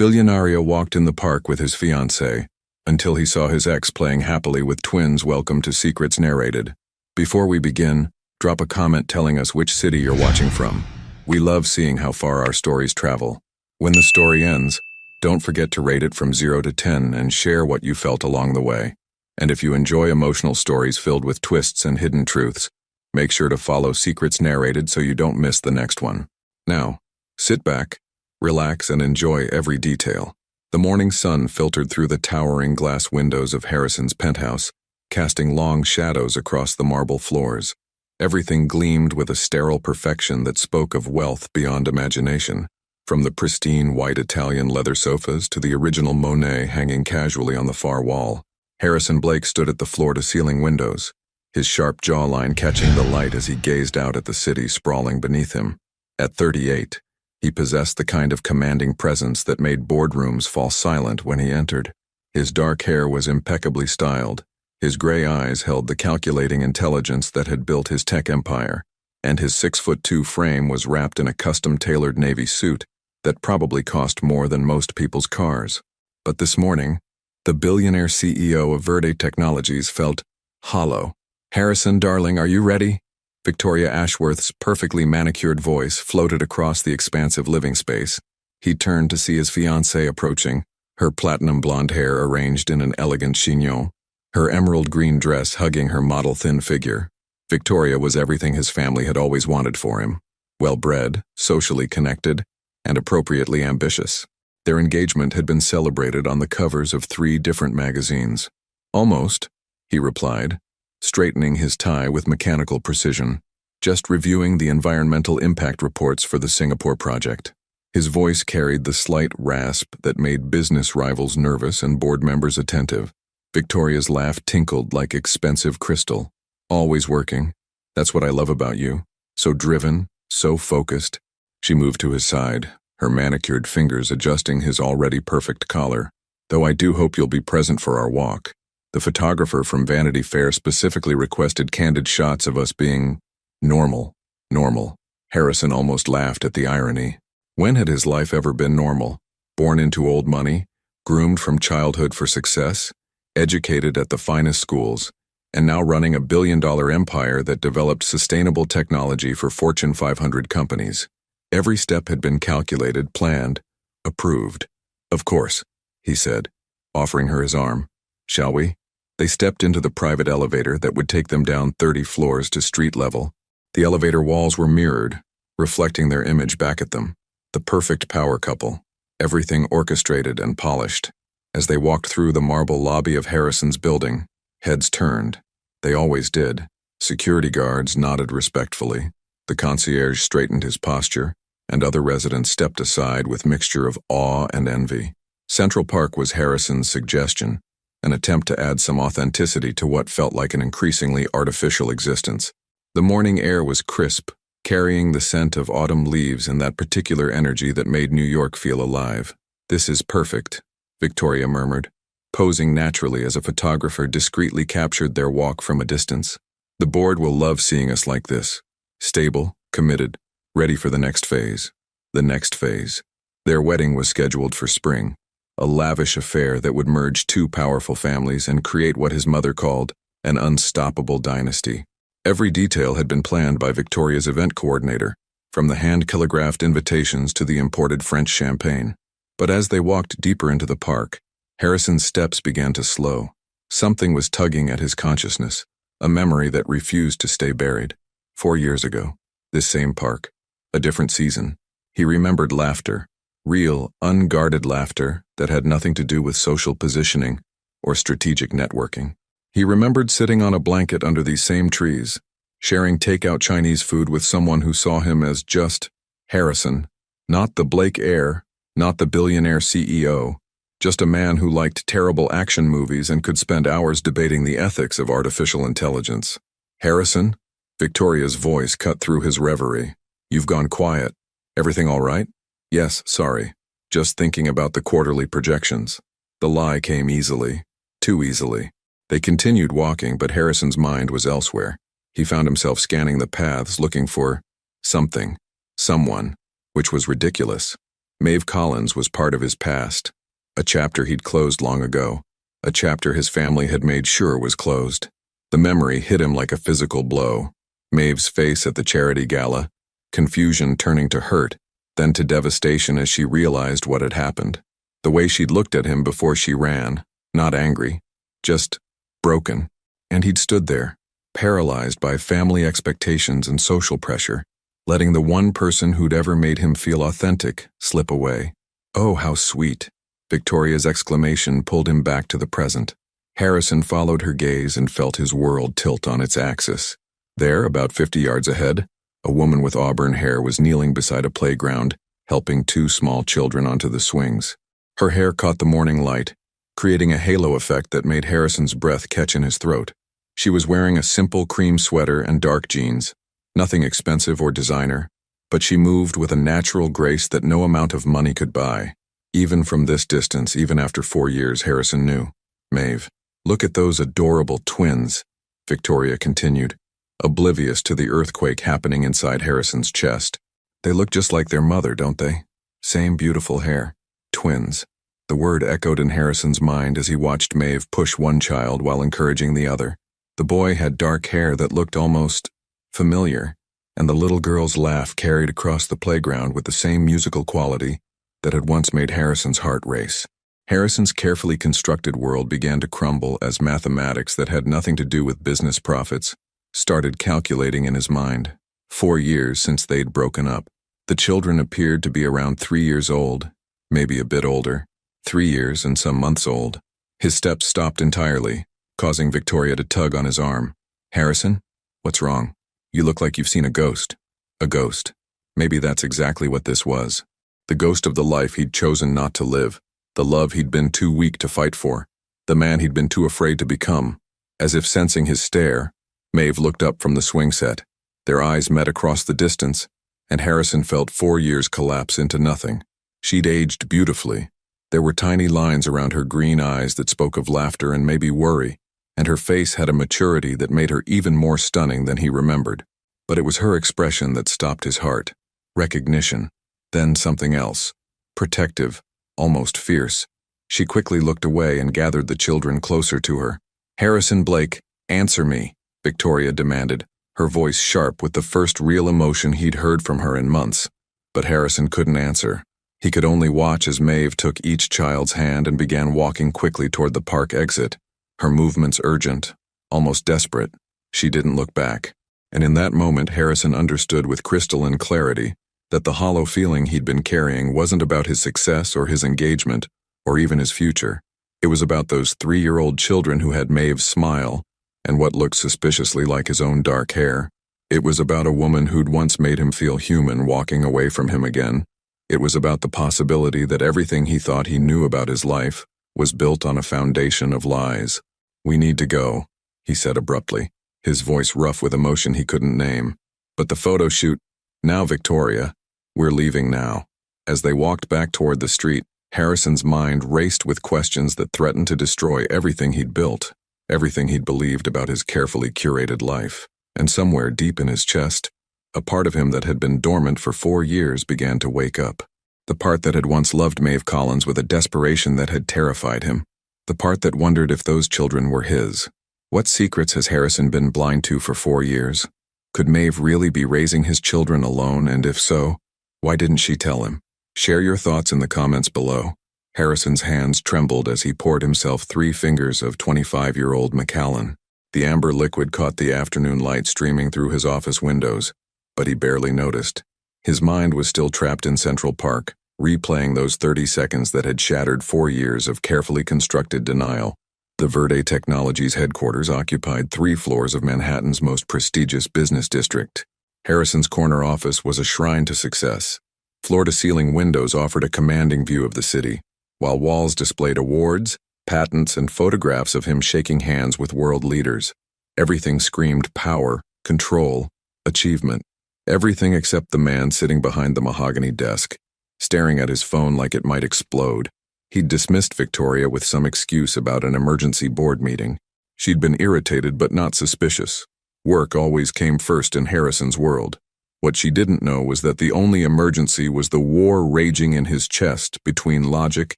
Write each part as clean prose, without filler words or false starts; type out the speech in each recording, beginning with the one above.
Bilionário walked in the park with his fiancée, until he saw his ex playing happily with twins. Welcome to Secrets Narrated. Before we begin, drop a comment telling us which city you're watching from. We love seeing how far our stories travel. When the story ends, don't forget to rate it from 0 to 10 and share what you felt along the way. And if you enjoy emotional stories filled with twists and hidden truths, make sure to follow Secrets Narrated so you don't miss the next one. Now, sit back, relax, and enjoy every detail. The morning sun filtered through the towering glass windows of Harrison's penthouse, casting long shadows across the marble floors. Everything gleamed with a sterile perfection that spoke of wealth beyond imagination, from the pristine white Italian leather sofas to the original Monet hanging casually on the far wall. Harrison Blake stood at the floor-to-ceiling windows, his sharp jawline catching the light as he gazed out at the city sprawling beneath him. At 38, he possessed the kind of commanding presence that made boardrooms fall silent when he entered. His dark hair was impeccably styled, his gray eyes held the calculating intelligence that had built his tech empire, and his 6'2" frame was wrapped in a custom-tailored navy suit that probably cost more than most people's cars. But this morning, the billionaire CEO of Verde Technologies felt hollow. "Harrison, darling, are you ready?" Victoria Ashworth's perfectly manicured voice floated across the expansive living space. He turned to see his fiancée approaching, her platinum blonde hair arranged in an elegant chignon, her emerald green dress hugging her model-thin figure. Victoria was everything his family had always wanted for him: well-bred, socially connected, and appropriately ambitious. Their engagement had been celebrated on the covers of 3 different magazines. "Almost," he replied, straightening his tie with mechanical precision, "just reviewing the environmental impact reports for the Singapore project." His voice carried the slight rasp that made business rivals nervous and board members attentive. Victoria's laugh tinkled like expensive crystal. "Always working. That's what I love about you. So driven, so focused." She moved to his side, her manicured fingers adjusting his already perfect collar. "Though I do hope you'll be present for our walk. The photographer from Vanity Fair specifically requested candid shots of us being normal." Normal. Harrison almost laughed at the irony. When had his life ever been normal? Born into old money, groomed from childhood for success, educated at the finest schools, and now running a billion-dollar empire that developed sustainable technology for Fortune 500 companies. Every step had been calculated, planned, approved. "Of course," he said, offering her his arm. "Shall we?" They stepped into the private elevator that would take them down 30 floors to street level. The elevator walls were mirrored, reflecting their image back at them. The perfect power couple, everything orchestrated and polished. As they walked through the marble lobby of Harrison's building, heads turned. They always did. Security guards nodded respectfully. The concierge straightened his posture, and other residents stepped aside with mixture of awe and envy. Central Park was Harrison's suggestion, an attempt to add some authenticity to what felt like an increasingly artificial existence. The morning air was crisp, carrying the scent of autumn leaves and that particular energy that made New York feel alive. "This is perfect," Victoria murmured, posing naturally as a photographer discreetly captured their walk from a distance. "The board will love seeing us like this. Stable, committed, ready for the next phase." The next phase. Their wedding was scheduled for spring, a lavish affair that would merge 2 powerful families and create what his mother called an unstoppable dynasty. Every detail had been planned by Victoria's event coordinator, from the hand-calligraphed invitations to the imported French champagne. But as they walked deeper into the park, Harrison's steps began to slow. Something was tugging at his consciousness, a memory that refused to stay buried. 4 years ago, this same park, a different season. He remembered laughter, real, unguarded laughter that had nothing to do with social positioning or strategic networking. He remembered sitting on a blanket under these same trees, sharing takeout Chinese food with someone who saw him as just Harrison, not the Blake heir, not the billionaire CEO, just a man who liked terrible action movies and could spend hours debating the ethics of artificial intelligence. "Harrison?" Victoria's voice cut through his reverie. "You've gone quiet. Everything all right?" "Yes, sorry. Just thinking about the quarterly projections." The lie came easily, too easily. They continued walking, but Harrison's mind was elsewhere. He found himself scanning the paths looking for something, someone, which was ridiculous. Maeve Collins was part of his past, a chapter he'd closed long ago, a chapter his family had made sure was closed. The memory hit him like a physical blow. Maeve's face at the charity gala, confusion turning to hurt, then to devastation as she realized what had happened. The way she'd looked at him before she ran, not angry, just broken. And he'd stood there, paralyzed by family expectations and social pressure, letting the one person who'd ever made him feel authentic slip away. "Oh, how sweet." Victoria's exclamation pulled him back to the present. Harrison followed her gaze and felt his world tilt on its axis. There, about 50 yards ahead, a woman with auburn hair was kneeling beside a playground, helping 2 small children onto the swings. Her hair caught the morning light, creating a halo effect that made Harrison's breath catch in his throat. She was wearing a simple cream sweater and dark jeans, nothing expensive or designer, but she moved with a natural grace that no amount of money could buy. Even from this distance, even after 4 years, Harrison knew. "Maeve, look at those adorable twins," Victoria continued, oblivious to the earthquake happening inside Harrison's chest. "They look just like their mother, don't they? Same beautiful hair. Twins." The word echoed in Harrison's mind as he watched Maeve push one child while encouraging the other. The boy had dark hair that looked almost familiar, and the little girl's laugh carried across the playground with the same musical quality that had once made Harrison's heart race. Harrison's carefully constructed world began to crumble as mathematics that had nothing to do with business profits started calculating in his mind. 4 years since they'd broken up. The children appeared to be around 3 years old, maybe a bit older, 3 years and some months old. His steps stopped entirely, causing Victoria to tug on his arm. "Harrison, what's wrong? You look like you've seen a ghost." A ghost. Maybe that's exactly what this was. The ghost of the life he'd chosen not to live, the love he'd been too weak to fight for, the man he'd been too afraid to become. As if sensing his stare, Maeve looked up from the swing set. Their eyes met across the distance, and Harrison felt 4 years collapse into nothing. She'd aged beautifully. There were tiny lines around her green eyes that spoke of laughter and maybe worry, and her face had a maturity that made her even more stunning than he remembered. But it was her expression that stopped his heart. Recognition. Then something else. Protective, almost fierce. She quickly looked away and gathered the children closer to her. "Harrison Blake, answer me," Victoria demanded, her voice sharp with the first real emotion he'd heard from her in months. But Harrison couldn't answer. He could only watch as Maeve took each child's hand and began walking quickly toward the park exit, her movements urgent, almost desperate. She didn't look back. And in that moment, Harrison understood with crystalline clarity that the hollow feeling he'd been carrying wasn't about his success or his engagement, or even his future. It was about those 3-year-old children who had Maeve's smile and what looked suspiciously like his own dark hair. It was about a woman who'd once made him feel human walking away from him again. It was about the possibility that everything he thought he knew about his life was built on a foundation of lies. "We need to go," he said abruptly, his voice rough with emotion he couldn't name. "But the photo shoot—" "Now, Victoria, we're leaving now." As they walked back toward the street, Harrison's mind raced with questions that threatened to destroy everything he'd built, everything he'd believed about his carefully curated life. And somewhere deep in his chest, a part of him that had been dormant for 4 years began to wake up. The part that had once loved Maeve Collins with a desperation that had terrified him. The part that wondered if those children were his. What secrets has Harrison been blind to for 4 years? Could Maeve really be raising his children alone, and if so, why didn't she tell him? Share your thoughts in the comments below. Harrison's hands trembled as he poured himself 3 fingers of 25-year-old Macallan. The amber liquid caught the afternoon light streaming through his office windows, but he barely noticed. His mind was still trapped in Central Park, replaying those 30 seconds that had shattered 4 years of carefully constructed denial. The Verde Technologies headquarters occupied 3 floors of Manhattan's most prestigious business district. Harrison's corner office was a shrine to success. Floor-to-ceiling windows offered a commanding view of the city, while walls displayed awards, patents, and photographs of him shaking hands with world leaders. Everything screamed power, control, achievement. Everything except the man sitting behind the mahogany desk, staring at his phone like it might explode. He'd dismissed Victoria with some excuse about an emergency board meeting. She'd been irritated but not suspicious. Work always came first in Harrison's world. What she didn't know was that the only emergency was the war raging in his chest between logic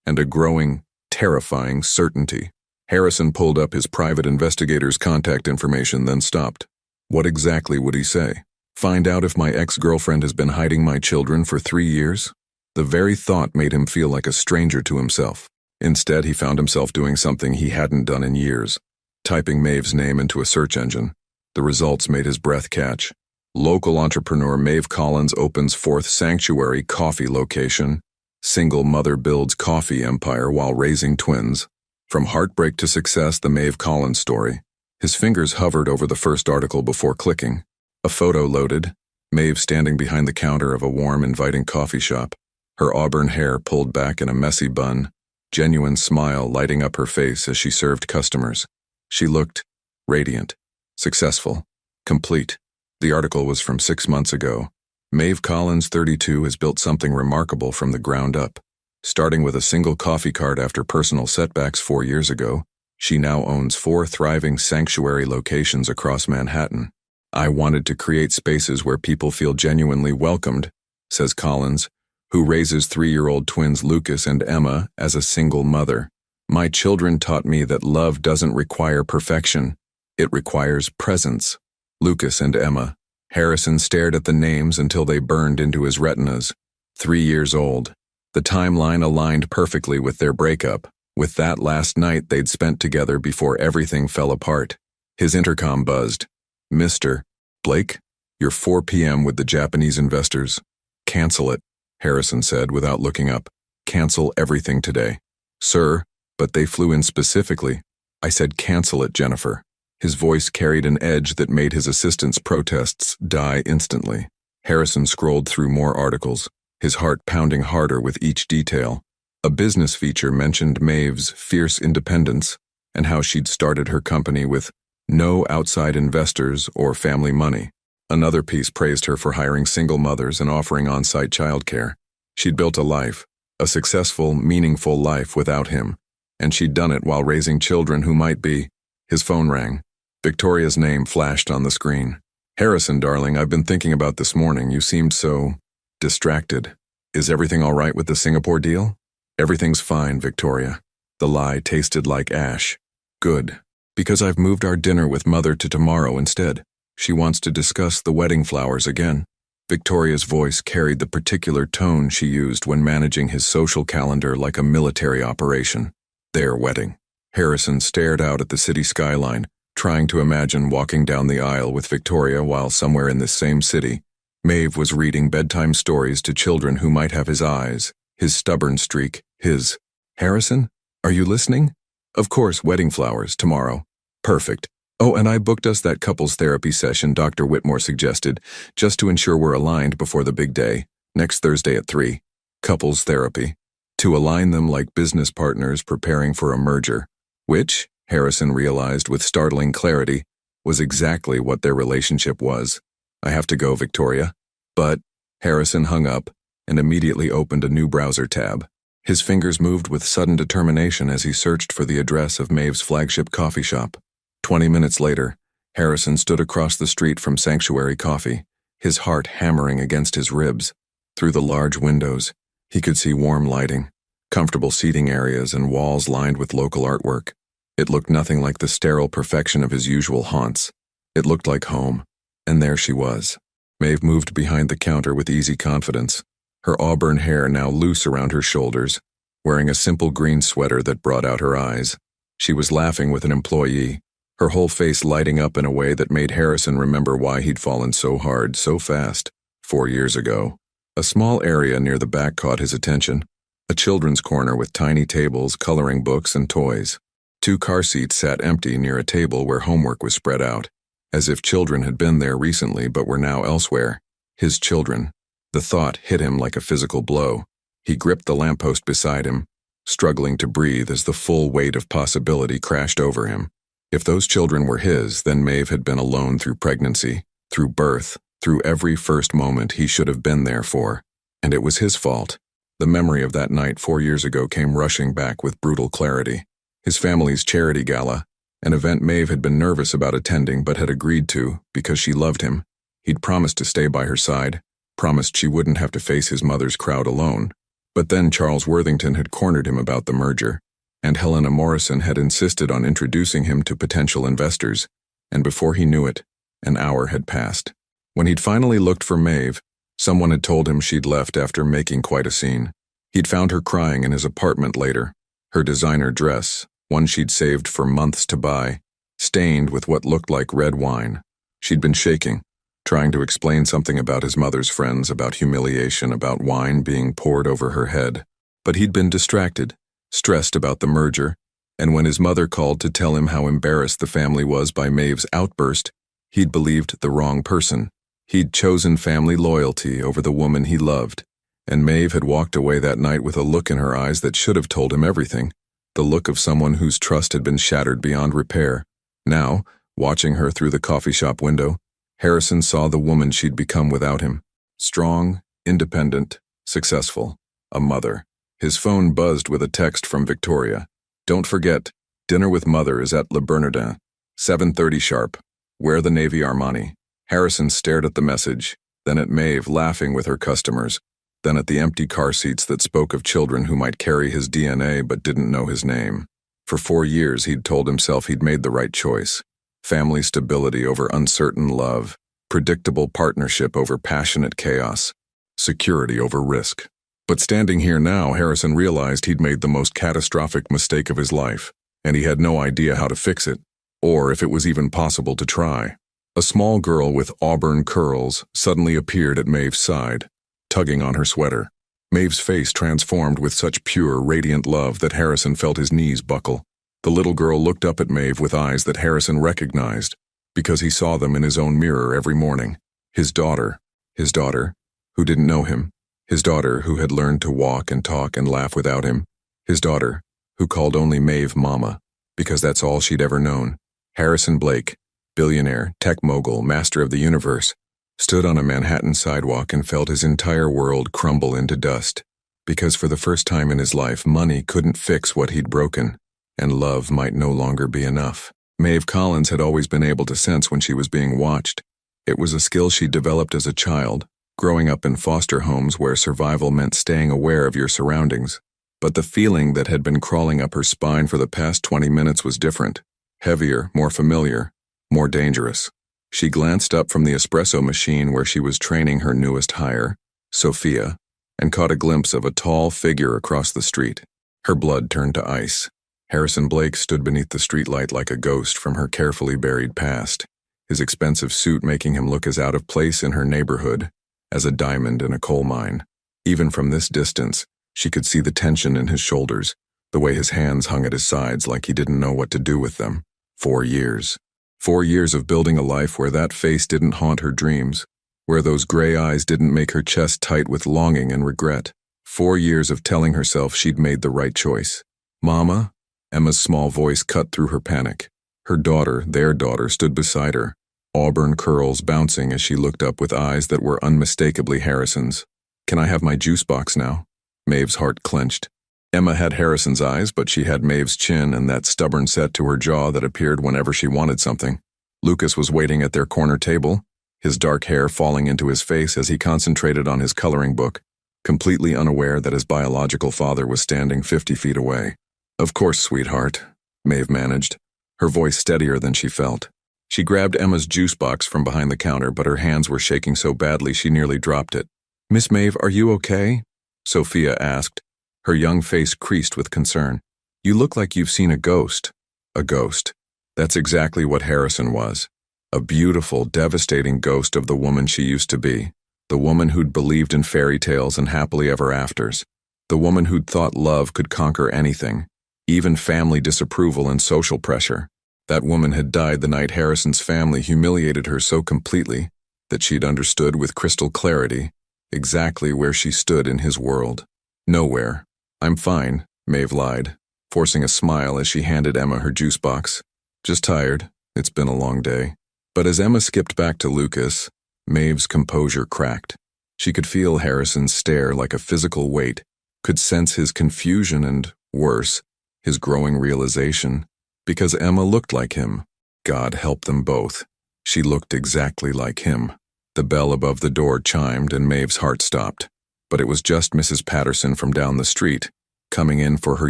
and a growing, terrifying certainty. Harrison pulled up his private investigator's contact information, then stopped. What exactly would he say? Find out if my ex-girlfriend has been hiding my children for 3 years? The very thought made him feel like a stranger to himself. Instead, he found himself doing something he hadn't done in years, typing Maeve's name into a search engine. The results made his breath catch. Local entrepreneur Maeve Collins opens 4th sanctuary coffee location. Single mother builds coffee empire while raising twins. From heartbreak to success, the Maeve Collins story. His fingers hovered over the first article before clicking. A photo loaded. Maeve standing behind the counter of a warm, inviting coffee shop. Her auburn hair pulled back in a messy bun. Genuine smile lighting up her face as she served customers. She looked radiant, successful, complete. The article was from 6 months ago. Maeve Collins, 32, has built something remarkable from the ground up. Starting with a single coffee cart after personal setbacks 4 years ago, she now owns 4 thriving sanctuary locations across Manhattan. I wanted to create spaces where people feel genuinely welcomed, says Collins, who raises 3-year-old twins Lucas and Emma as a single mother. My children taught me that love doesn't require perfection. It requires presence. Lucas and Emma. Harrison stared at the names until they burned into his retinas. 3 years old. The timeline aligned perfectly with their breakup, with that last night they'd spent together before everything fell apart. His intercom buzzed. Mr. Blake, you're 4 p.m. with the Japanese investors. Cancel it, Harrison said without looking up. Cancel everything today. Sir, but they flew in specifically. I said cancel it, Jennifer. His voice carried an edge that made his assistant's protests die instantly. Harrison scrolled through more articles, his heart pounding harder with each detail. A business feature mentioned Maeve's fierce independence and how she'd started her company with no outside investors or family money. Another piece praised her for hiring single mothers and offering on-site childcare. She'd built a life, a successful, meaningful life without him, and she'd done it while raising children who might be. His phone rang. Victoria's name flashed on the screen. Harrison, darling, I've been thinking about this morning. You seemed so distracted. Is everything all right with the Singapore deal? Everything's fine, Victoria. The lie tasted like ash. Good. Because I've moved our dinner with Mother to tomorrow instead. She wants to discuss the wedding flowers again. Victoria's voice carried the particular tone she used when managing his social calendar like a military operation. Their wedding. Harrison stared out at the city skyline, trying to imagine walking down the aisle with Victoria while somewhere in this same city, Maeve was reading bedtime stories to children who might have his eyes, his stubborn streak, his. Harrison, are you listening? Of course, wedding flowers, tomorrow. Perfect. Oh, and I booked us that couples therapy session Dr. Whitmore suggested, just to ensure we're aligned before the big day, next Thursday at 3. Couples therapy. To align them like business partners preparing for a merger, which, Harrison realized with startling clarity, was exactly what their relationship was. I have to go, Victoria. But, Harrison hung up and immediately opened a new browser tab. His fingers moved with sudden determination as he searched for the address of Maeve's flagship coffee shop. 20 minutes later, Harrison stood across the street from Sanctuary Coffee, his heart hammering against his ribs. Through the large windows, he could see warm lighting, comfortable seating areas, and walls lined with local artwork. It looked nothing like the sterile perfection of his usual haunts. It looked like home, and there she was. Maeve moved behind the counter with easy confidence, her auburn hair now loose around her shoulders, wearing a simple green sweater that brought out her eyes. She was laughing with an employee, her whole face lighting up in a way that made Harrison remember why he'd fallen so hard, so fast, 4 years ago. A small area near the back caught his attention, a children's corner with tiny tables, coloring books, and toys. 2 car seats sat empty near a table where homework was spread out, as if children had been there recently but were now elsewhere. His children. The thought hit him like a physical blow. He gripped the lamppost beside him, struggling to breathe as the full weight of possibility crashed over him. If those children were his, then Maeve had been alone through pregnancy, through birth, through every first moment he should have been there for. And it was his fault. The memory of that night 4 years ago came rushing back with brutal clarity. His family's charity gala, an event Maeve had been nervous about attending but had agreed to because she loved him. He'd promised to stay by her side, promised she wouldn't have to face his mother's crowd alone. But then Charles Worthington had cornered him about the merger, and Helena Morrison had insisted on introducing him to potential investors, and before he knew it, an hour had passed. When he'd finally looked for Maeve, someone had told him she'd left after making quite a scene. He'd found her crying in his apartment later, her designer dress, one she'd saved for months to buy, stained with what looked like red wine. She'd been shaking, trying to explain something about his mother's friends, about humiliation, about wine being poured over her head. But he'd been distracted, stressed about the merger, and when his mother called to tell him how embarrassed the family was by Maeve's outburst, he'd believed the wrong person. He'd chosen family loyalty over the woman he loved, and Maeve had walked away that night with a look in her eyes that should have told him everything, the look of someone whose trust had been shattered beyond repair. Now, watching her through the coffee shop window, Harrison saw the woman she'd become without him. Strong, independent, successful, a mother. His phone buzzed with a text from Victoria. "Don't forget, dinner with mother is at Le Bernardin, 7:30 sharp. Wear the navy Armani." Harrison stared at the message, then at Maeve laughing with her customers, then at the empty car seats that spoke of children who might carry his DNA but didn't know his name. For 4 years he'd told himself he'd made the right choice. Family stability over uncertain love, predictable partnership over passionate chaos, security over risk. But standing here now, Harrison realized he'd made the most catastrophic mistake of his life, and he had no idea how to fix it, or if it was even possible to try. A small girl with auburn curls suddenly appeared at Maeve's side, tugging on her sweater. Maeve's face transformed with such pure, radiant love that Harrison felt his knees buckle. The little girl looked up at Maeve with eyes that Harrison recognized, because he saw them in his own mirror every morning. His daughter, who didn't know him, his daughter who had learned to walk and talk and laugh without him, his daughter who called only Maeve Mama, because that's all she'd ever known. Harrison Blake, billionaire, tech mogul, master of the universe, stood on a Manhattan sidewalk and felt his entire world crumble into dust, because for the first time in his life, money couldn't fix what he'd broken, and love might no longer be enough. Maeve Collins had always been able to sense when she was being watched. It was a skill she developed as a child, growing up in foster homes where survival meant staying aware of your surroundings. But the feeling that had been crawling up her spine for the past 20 minutes was different, heavier, more familiar, more dangerous. She glanced up from the espresso machine where she was training her newest hire, Sophia, and caught a glimpse of a tall figure across the street. Her blood turned to ice. Harrison Blake stood beneath the streetlight like a ghost from her carefully buried past, his expensive suit making him look as out of place in her neighborhood as a diamond in a coal mine. Even from this distance, she could see the tension in his shoulders, the way his hands hung at his sides like he didn't know what to do with them. 4 years. 4 years of building a life where that face didn't haunt her dreams, where those gray eyes didn't make her chest tight with longing and regret. 4 years of telling herself she'd made the right choice. "Mama?" Emma's small voice cut through her panic. Her daughter, their daughter, stood beside her, auburn curls bouncing as she looked up with eyes that were unmistakably Harrison's. "Can I have my juice box now?" Maeve's heart clenched. Emma had Harrison's eyes, but she had Maeve's chin and that stubborn set to her jaw that appeared whenever she wanted something. Lucas was waiting at their corner table, his dark hair falling into his face as he concentrated on his coloring book, completely unaware that his biological father was standing 50 feet away. "Of course, sweetheart," Maeve managed, her voice steadier than she felt. She grabbed Emma's juice box from behind the counter, but her hands were shaking so badly she nearly dropped it. "Miss Maeve, are you okay?" Sophia asked, her young face creased with concern. "You look like you've seen a ghost." A ghost. That's exactly what Harrison was. A beautiful, devastating ghost of the woman she used to be. The woman who'd believed in fairy tales and happily ever afters. The woman who'd thought love could conquer anything, even family disapproval and social pressure. That woman had died the night Harrison's family humiliated her so completely that she'd understood with crystal clarity exactly where she stood in his world. "Nowhere. I'm fine," Maeve lied, forcing a smile as she handed Emma her juice box. "Just tired. It's been a long day." But as Emma skipped back to Lucas, Maeve's composure cracked. She could feel Harrison's stare like a physical weight, could sense his confusion and, worse, his growing realization, because Emma looked like him. God help them both. She looked exactly like him. The bell above the door chimed and Maeve's heart stopped. But it was just Mrs. Patterson from down the street, coming in for her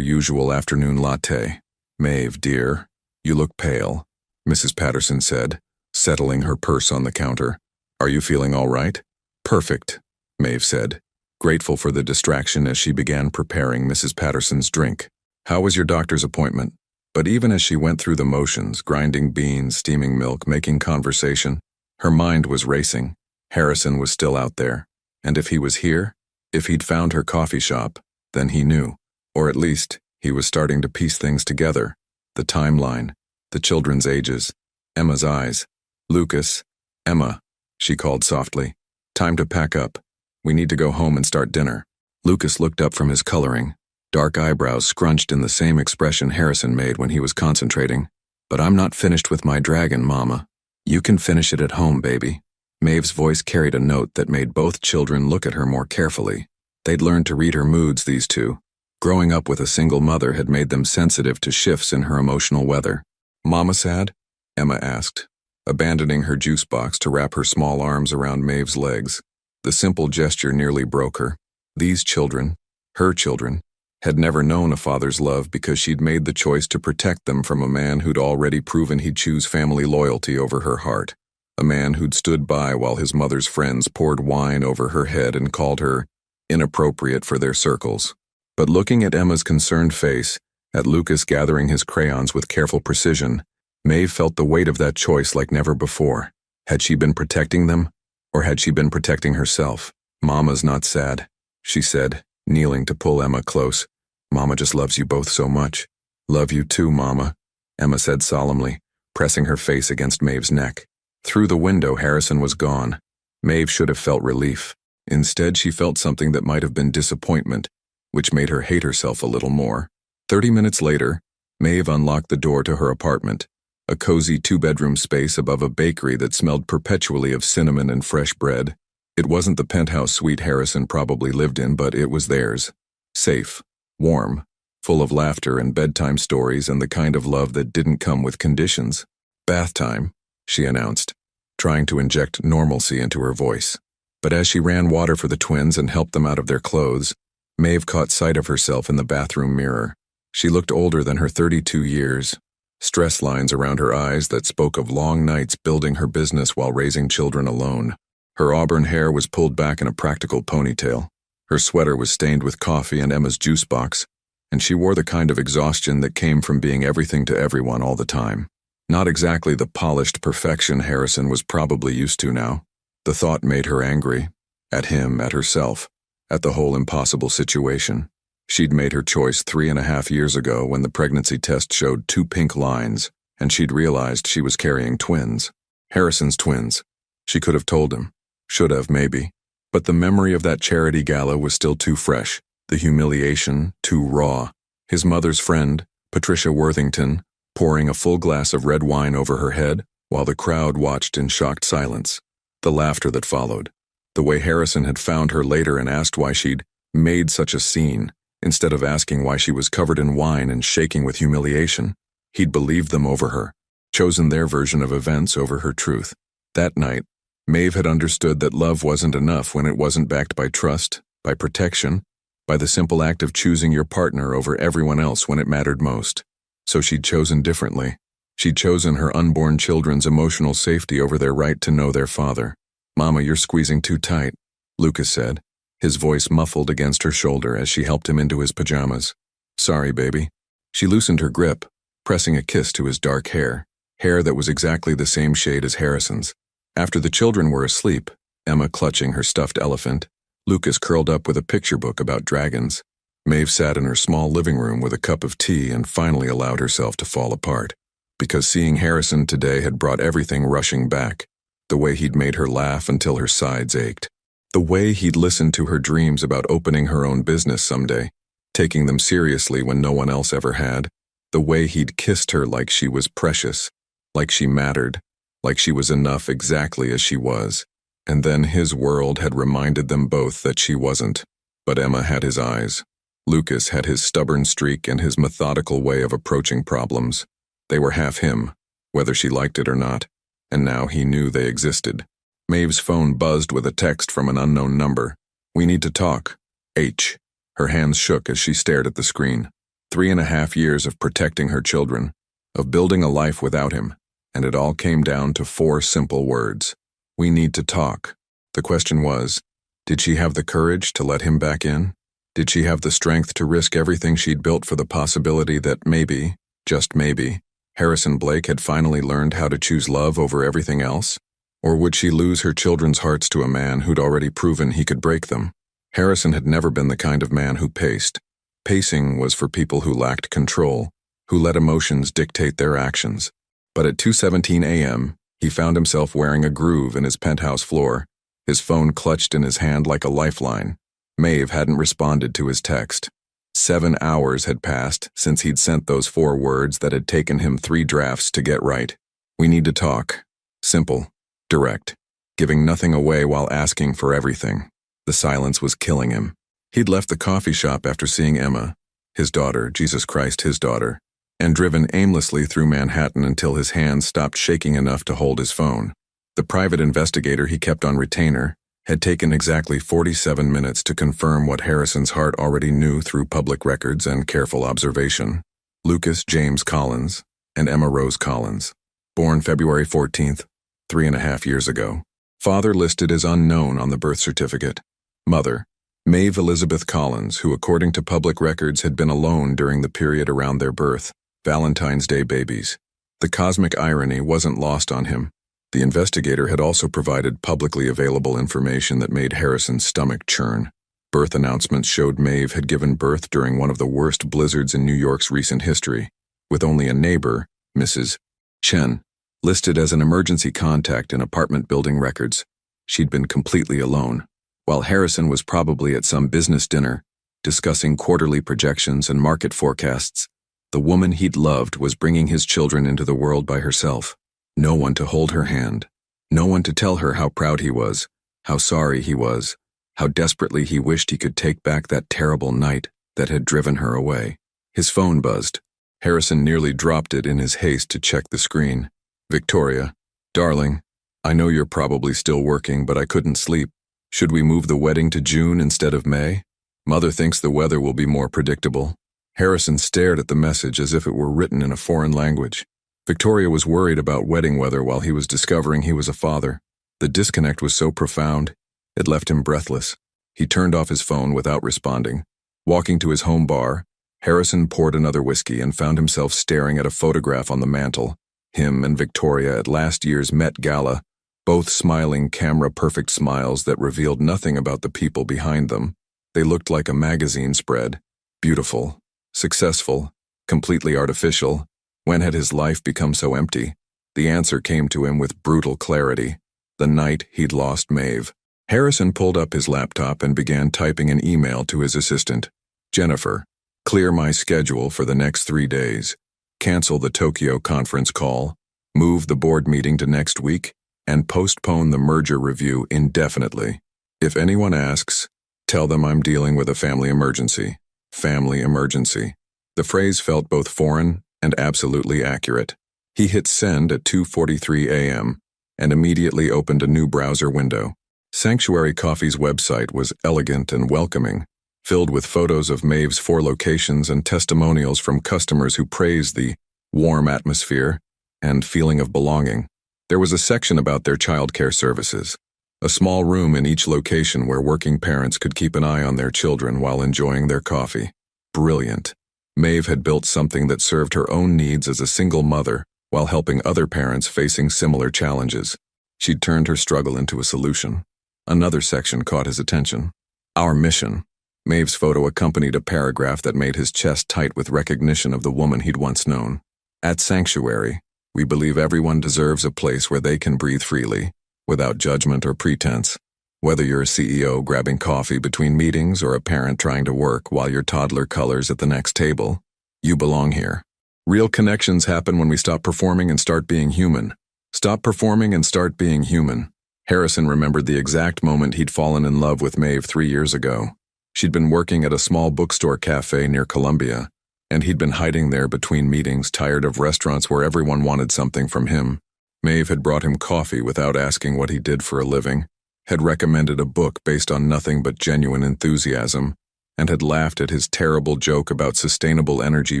usual afternoon latte. "Maeve, dear, you look pale," Mrs. Patterson said, settling her purse on the counter. "Are you feeling all right?" "Perfect," Maeve said, grateful for the distraction as she began preparing Mrs. Patterson's drink. "How was your doctor's appointment?" But even as she went through the motions, grinding beans, steaming milk, making conversation, her mind was racing. Harrison was still out there. And if he was here, if he'd found her coffee shop, then he knew. Or at least, he was starting to piece things together. The timeline, the children's ages, Emma's eyes. "Lucas, Emma," she called softly. "Time to pack up. We need to go home and start dinner." Lucas looked up from his coloring, dark eyebrows scrunched in the same expression Harrison made when he was concentrating. "But I'm not finished with my dragon, Mama. You can finish it at home, baby." Maeve's voice carried a note that made both children look at her more carefully. They'd learned to read her moods, these two. Growing up with a single mother had made them sensitive to shifts in her emotional weather. "Mama sad?" Emma asked, abandoning her juice box to wrap her small arms around Maeve's legs. The simple gesture nearly broke her. These children, her children, had never known a father's love because she'd made the choice to protect them from a man who'd already proven he'd choose family loyalty over her heart. A man who'd stood by while his mother's friends poured wine over her head and called her inappropriate for their circles. But looking at Emma's concerned face, at Lucas gathering his crayons with careful precision, Maeve felt the weight of that choice like never before. Had she been protecting them, or had she been protecting herself? "Mama's not sad," she said, kneeling to pull Emma close. "Mama just loves you both so much." "Love you too, Mama," Emma said solemnly, pressing her face against Maeve's neck. Through the window, Harrison was gone. Maeve should have felt relief. Instead, she felt something that might have been disappointment, which made her hate herself a little more. 30 minutes later, Maeve unlocked the door to her apartment, a cozy two-bedroom space above a bakery that smelled perpetually of cinnamon and fresh bread. It wasn't the penthouse suite Harrison probably lived in, but it was theirs. Safe, warm, full of laughter and bedtime stories and the kind of love that didn't come with conditions. "Bath time," she announced, trying to inject normalcy into her voice. But as she ran water for the twins and helped them out of their clothes, Maeve caught sight of herself in the bathroom mirror. She looked older than her 32 years, stress lines around her eyes that spoke of long nights building her business while raising children alone. Her auburn hair was pulled back in a practical ponytail. Her sweater was stained with coffee and Emma's juice box, and she wore the kind of exhaustion that came from being everything to everyone all the time. Not exactly the polished perfection Harrison was probably used to now. The thought made her angry. At him, at herself, at the whole impossible situation. She'd made her choice 3.5 years ago when the pregnancy test showed 2 pink lines, and she'd realized she was carrying twins. Harrison's twins. She could have told him. Should have, maybe. But the memory of that charity gala was still too fresh, the humiliation too raw. His mother's friend, Patricia Worthington, pouring a full glass of red wine over her head while the crowd watched in shocked silence. The laughter that followed. The way Harrison had found her later and asked why she'd made such a scene, instead of asking why she was covered in wine and shaking with humiliation. He'd believed them over her, chosen their version of events over her truth. That night, Maeve had understood that love wasn't enough when it wasn't backed by trust, by protection, by the simple act of choosing your partner over everyone else when it mattered most. So she'd chosen differently. She'd chosen her unborn children's emotional safety over their right to know their father. "Mama, you're squeezing too tight," Lucas said, his voice muffled against her shoulder as she helped him into his pajamas. "Sorry, baby." She loosened her grip, pressing a kiss to his dark hair that was exactly the same shade as Harrison's. After the children were asleep, Emma clutching her stuffed elephant, Lucas curled up with a picture book about dragons. Maeve sat in her small living room with a cup of tea and finally allowed herself to fall apart. Because seeing Harrison today had brought everything rushing back. The way he'd made her laugh until her sides ached. The way he'd listened to her dreams about opening her own business someday, taking them seriously when no one else ever had. The way he'd kissed her like she was precious, like she mattered, like she was enough exactly as she was. And then his world had reminded them both that she wasn't. But Emma had his eyes. Lucas had his stubborn streak and his methodical way of approaching problems. They were half him, whether she liked it or not, and now he knew they existed. Maeve's phone buzzed with a text from an unknown number. "We need to talk. H." Her hands shook as she stared at the screen. 3.5 years of protecting her children, of building a life without him, and it all came down to 4 simple words. "We need to talk." The question was, did she have the courage to let him back in? Did she have the strength to risk everything she'd built for the possibility that maybe, just maybe, Harrison Blake had finally learned how to choose love over everything else? Or would she lose her children's hearts to a man who'd already proven he could break them? Harrison had never been the kind of man who paced. Pacing was for people who lacked control, who let emotions dictate their actions. But at 2:17 a.m., he found himself wearing a groove in his penthouse floor, his phone clutched in his hand like a lifeline. Maeve hadn't responded to his text. 7 hours had passed since he'd sent those 4 words that had taken him 3 drafts to get right. "We need to talk." Simple, direct, giving nothing away while asking for everything. The silence was killing him. He'd left the coffee shop after seeing Emma, his daughter, Jesus Christ, his daughter, and driven aimlessly through Manhattan until his hands stopped shaking enough to hold his phone. The private investigator he kept on retainer had taken exactly 47 minutes to confirm what Harrison's heart already knew through public records and careful observation. Lucas James Collins and Emma Rose Collins, born February 14th, 3.5 years ago. Father listed as unknown on the birth certificate. Mother, Maeve Elizabeth Collins, who according to public records had been alone during the period around their birth, Valentine's Day babies. The cosmic irony wasn't lost on him. The investigator had also provided publicly available information that made Harrison's stomach churn. Birth announcements showed Maeve had given birth during one of the worst blizzards in New York's recent history, with only a neighbor, Mrs. Chen, listed as an emergency contact in apartment building records. She'd been completely alone, while Harrison was probably at some business dinner, discussing quarterly projections and market forecasts. The woman he'd loved was bringing his children into the world by herself. No one to hold her hand. No one to tell her how proud he was, how sorry he was, how desperately he wished he could take back that terrible night that had driven her away. His phone buzzed. Harrison nearly dropped it in his haste to check the screen. "Victoria, darling, I know you're probably still working, but I couldn't sleep. Should we move the wedding to June instead of May? Mother thinks the weather will be more predictable." Harrison stared at the message as if it were written in a foreign language. Victoria was worried about wedding weather while he was discovering he was a father. The disconnect was so profound, it left him breathless. He turned off his phone without responding. Walking to his home bar, Harrison poured another whiskey and found himself staring at a photograph on the mantel. Him and Victoria at last year's Met Gala, both smiling camera-perfect smiles that revealed nothing about the people behind them. They looked like a magazine spread. Beautiful, successful, completely artificial. When had his life become so empty? The answer came to him with brutal clarity. The night he'd lost Maeve. Harrison pulled up his laptop and began typing an email to his assistant. "Jennifer, clear my schedule for the next 3 days. Cancel the Tokyo conference call, move the board meeting to next week, and postpone the merger review indefinitely. If anyone asks, tell them I'm dealing with a family emergency." Family emergency. The phrase felt both foreign and absolutely accurate. He hit send at 2:43 a.m. and immediately opened a new browser window. Sanctuary Coffee's website was elegant and welcoming, filled with photos of Maeve's 4 locations and testimonials from customers who praised the warm atmosphere and feeling of belonging. There was a section about their childcare services, a small room in each location where working parents could keep an eye on their children while enjoying their coffee. Brilliant. Maeve had built something that served her own needs as a single mother while helping other parents facing similar challenges. She'd turned her struggle into a solution. Another section caught his attention. Our mission. Maeve's photo accompanied a paragraph that made his chest tight with recognition of the woman he'd once known. At Sanctuary, we believe everyone deserves a place where they can breathe freely, without judgment or pretense. Whether you're a CEO grabbing coffee between meetings or a parent trying to work while your toddler colors at the next table, you belong here. Real connections happen when we stop performing and start being human. Stop performing and start being human. Harrison remembered the exact moment he'd fallen in love with Maeve 3 years ago. She'd been working at a small bookstore cafe near Columbia, and he'd been hiding there between meetings, tired of restaurants where everyone wanted something from him. Maeve had brought him coffee without asking what he did for a living, had recommended a book based on nothing but genuine enthusiasm, and had laughed at his terrible joke about sustainable energy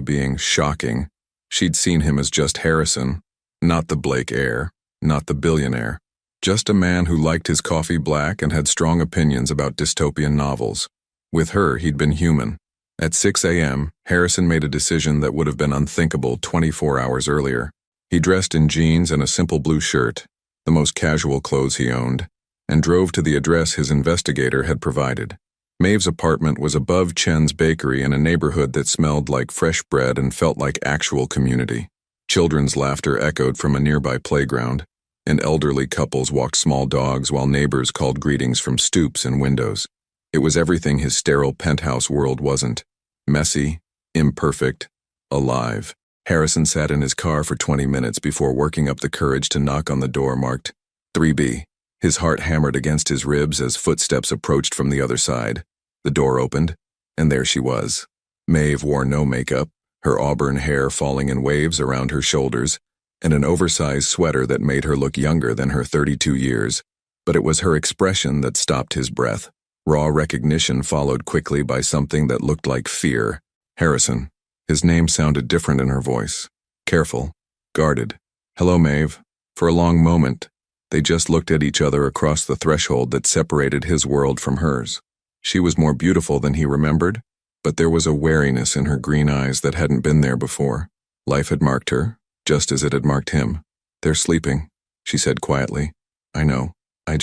being shocking. She'd seen him as just Harrison, not the Blake heir, not the billionaire, just a man who liked his coffee black and had strong opinions about dystopian novels. With her, he'd been human. At 6 a.m., Harrison made a decision that would have been unthinkable 24 hours earlier. He dressed in jeans and a simple blue shirt, the most casual clothes he owned, and drove to the address his investigator had provided. Maeve's apartment was above Chen's bakery in a neighborhood that smelled like fresh bread and felt like actual community. Children's laughter echoed from a nearby playground, and elderly couples walked small dogs while neighbors called greetings from stoops and windows. It was everything his sterile penthouse world wasn't. Messy, imperfect, alive. Harrison sat in his car for 20 minutes before working up the courage to knock on the door marked 3B. His heart hammered against his ribs as footsteps approached from the other side. The door opened, and there she was. Maeve wore no makeup, her auburn hair falling in waves around her shoulders, and an oversized sweater that made her look younger than her 32 years. But it was her expression that stopped his breath. Raw recognition followed quickly by something that looked like fear. Harrison. His name sounded different in her voice. Careful. Guarded. Hello, Maeve. For a long moment, they just looked at each other across the threshold that separated his world from hers. She was more beautiful than he remembered, but there was a wariness in her green eyes that hadn't been there before. Life had marked her, just as it had marked him. They're sleeping, she said quietly. I know. I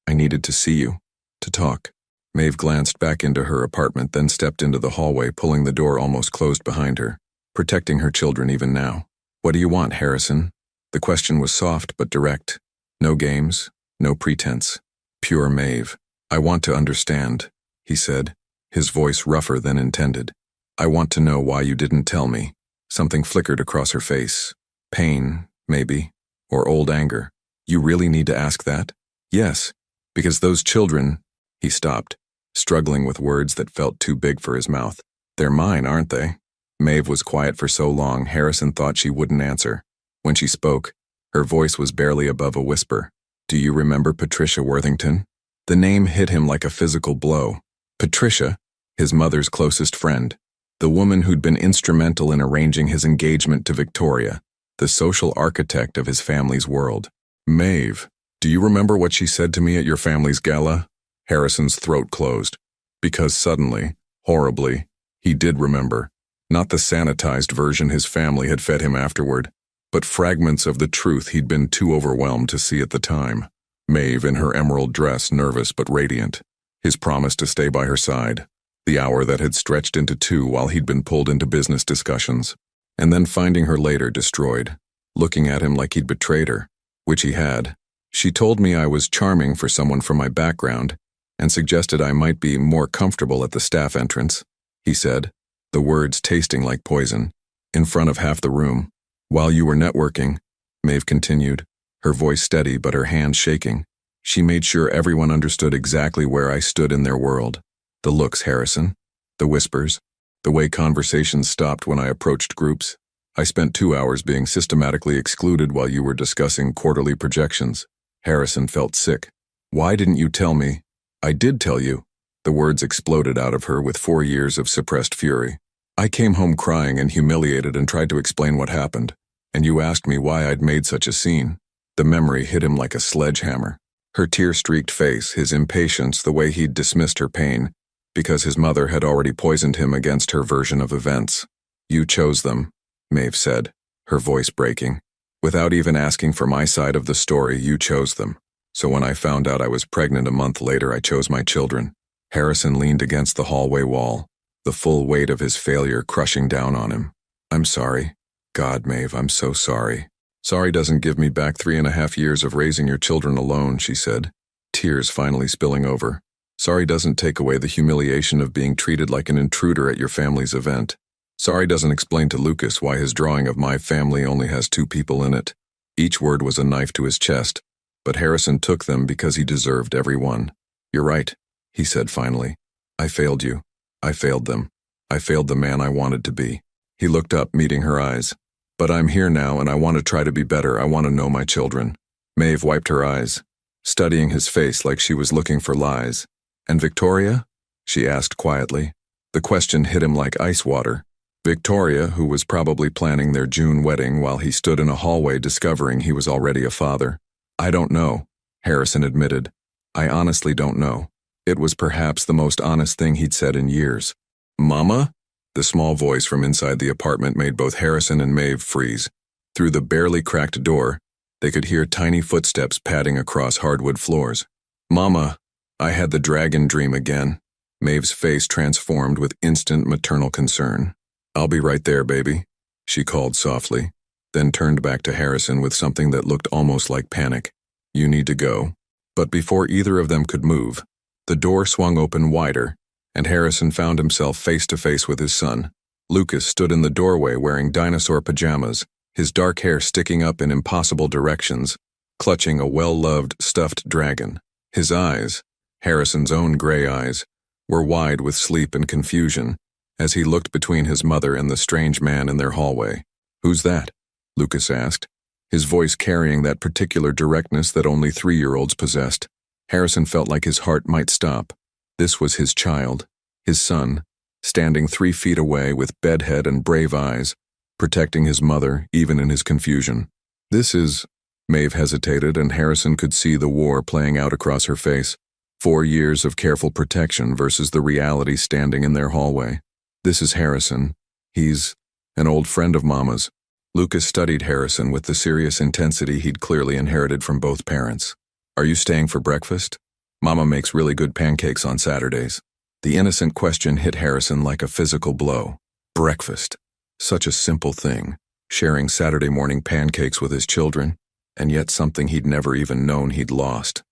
needed to see you. To talk. Maeve glanced back into her apartment, then stepped into the hallway, pulling the door almost closed behind her, protecting her children even now. What do you want, Harrison? The question was soft but direct. No games, no pretense. Pure Maeve. I want to understand, he said, his voice rougher than intended. I want to know why you didn't tell me. Something flickered across her face. Pain, maybe, or old anger. You really need to ask that? Yes, because those children... He stopped, struggling with words that felt too big for his mouth. They're mine, aren't they? Maeve was quiet for so long, Harrison thought she wouldn't answer. When she spoke, her voice was barely above a whisper. Do you remember Patricia Worthington? The name hit him like a physical blow. Patricia, his mother's closest friend, the woman who'd been instrumental in arranging his engagement to Victoria, the social architect of his family's world. Maeve, do you remember what she said to me at your family's gala? Harrison's throat closed, because suddenly, horribly, he did remember. Not the sanitized version his family had fed him afterward, but fragments of the truth he'd been too overwhelmed to see at the time. Maeve in her emerald dress, nervous but radiant. His promise to stay by her side. The hour that had stretched into 2 while he'd been pulled into business discussions. And then finding her later destroyed, looking at him like he'd betrayed her, which he had. She told me I was charming for someone from my background, and suggested I might be more comfortable at the staff entrance, he said, the words tasting like poison, in front of half the room. While you were networking, Maeve continued, her voice steady but her hands shaking. She made sure everyone understood exactly where I stood in their world. The looks, Harrison. The whispers. The way conversations stopped when I approached groups. I spent 2 hours being systematically excluded while you were discussing quarterly projections. Harrison felt sick. Why didn't you tell me? I did tell you. The words exploded out of her with 4 years of suppressed fury. I came home crying and humiliated and tried to explain what happened, and you asked me why I'd made such a scene. The memory hit him like a sledgehammer. Her tear-streaked face, his impatience, the way he'd dismissed her pain, because his mother had already poisoned him against her version of events. You chose them, Maeve said, her voice breaking. Without even asking for my side of the story, you chose them. So when I found out I was pregnant a month later, I chose my children. Harrison leaned against the hallway wall, the full weight of his failure crushing down on him. I'm sorry. God, Maeve, I'm so sorry. Sorry doesn't give me back 3.5 years of raising your children alone, she said, tears finally spilling over. Sorry doesn't take away the humiliation of being treated like an intruder at your family's event. Sorry doesn't explain to Lucas why his drawing of my family only has 2 people in it. Each word was a knife to his chest, but Harrison took them because he deserved every one. You're right, he said finally. I failed you. I failed them. I failed the man I wanted to be. He looked up, meeting her eyes. But I'm here now and I want to try to be better. I want to know my children. Maeve wiped her eyes, studying his face like she was looking for lies. And Victoria? She asked quietly. The question hit him like ice water. Victoria, who was probably planning their June wedding while he stood in a hallway discovering he was already a father. I don't know, Harrison admitted. I honestly don't know. It was perhaps the most honest thing he'd said in years. Mama? The small voice from inside the apartment made both Harrison and Maeve freeze. Through the barely cracked door, they could hear tiny footsteps padding across hardwood floors. Mama, I had the dragon dream again. Maeve's face transformed with instant maternal concern. I'll be right there, baby, she called softly, then turned back to Harrison with something that looked almost like panic. You need to go. But before either of them could move, the door swung open wider, and Harrison found himself face to face with his son. Lucas stood in the doorway wearing dinosaur pajamas, his dark hair sticking up in impossible directions, clutching a well-loved stuffed dragon. His eyes, Harrison's own gray eyes, were wide with sleep and confusion as he looked between his mother and the strange man in their hallway. Who's that? Lucas asked, his voice carrying that particular directness that only 3-year-olds possessed. Harrison felt like his heart might stop. This was his child, his son, standing 3 feet away with bedhead and brave eyes, protecting his mother even in his confusion. This is... Maeve hesitated, and Harrison could see the war playing out across her face. 4 years of careful protection versus the reality standing in their hallway. This is Harrison. He's an old friend of Mama's. Lucas studied Harrison with the serious intensity he'd clearly inherited from both parents. Are you staying for breakfast? Mama makes really good pancakes on Saturdays. The innocent question hit Harrison like a physical blow. Breakfast. Such a simple thing, sharing Saturday morning pancakes with his children, and yet something he'd never even known he'd lost.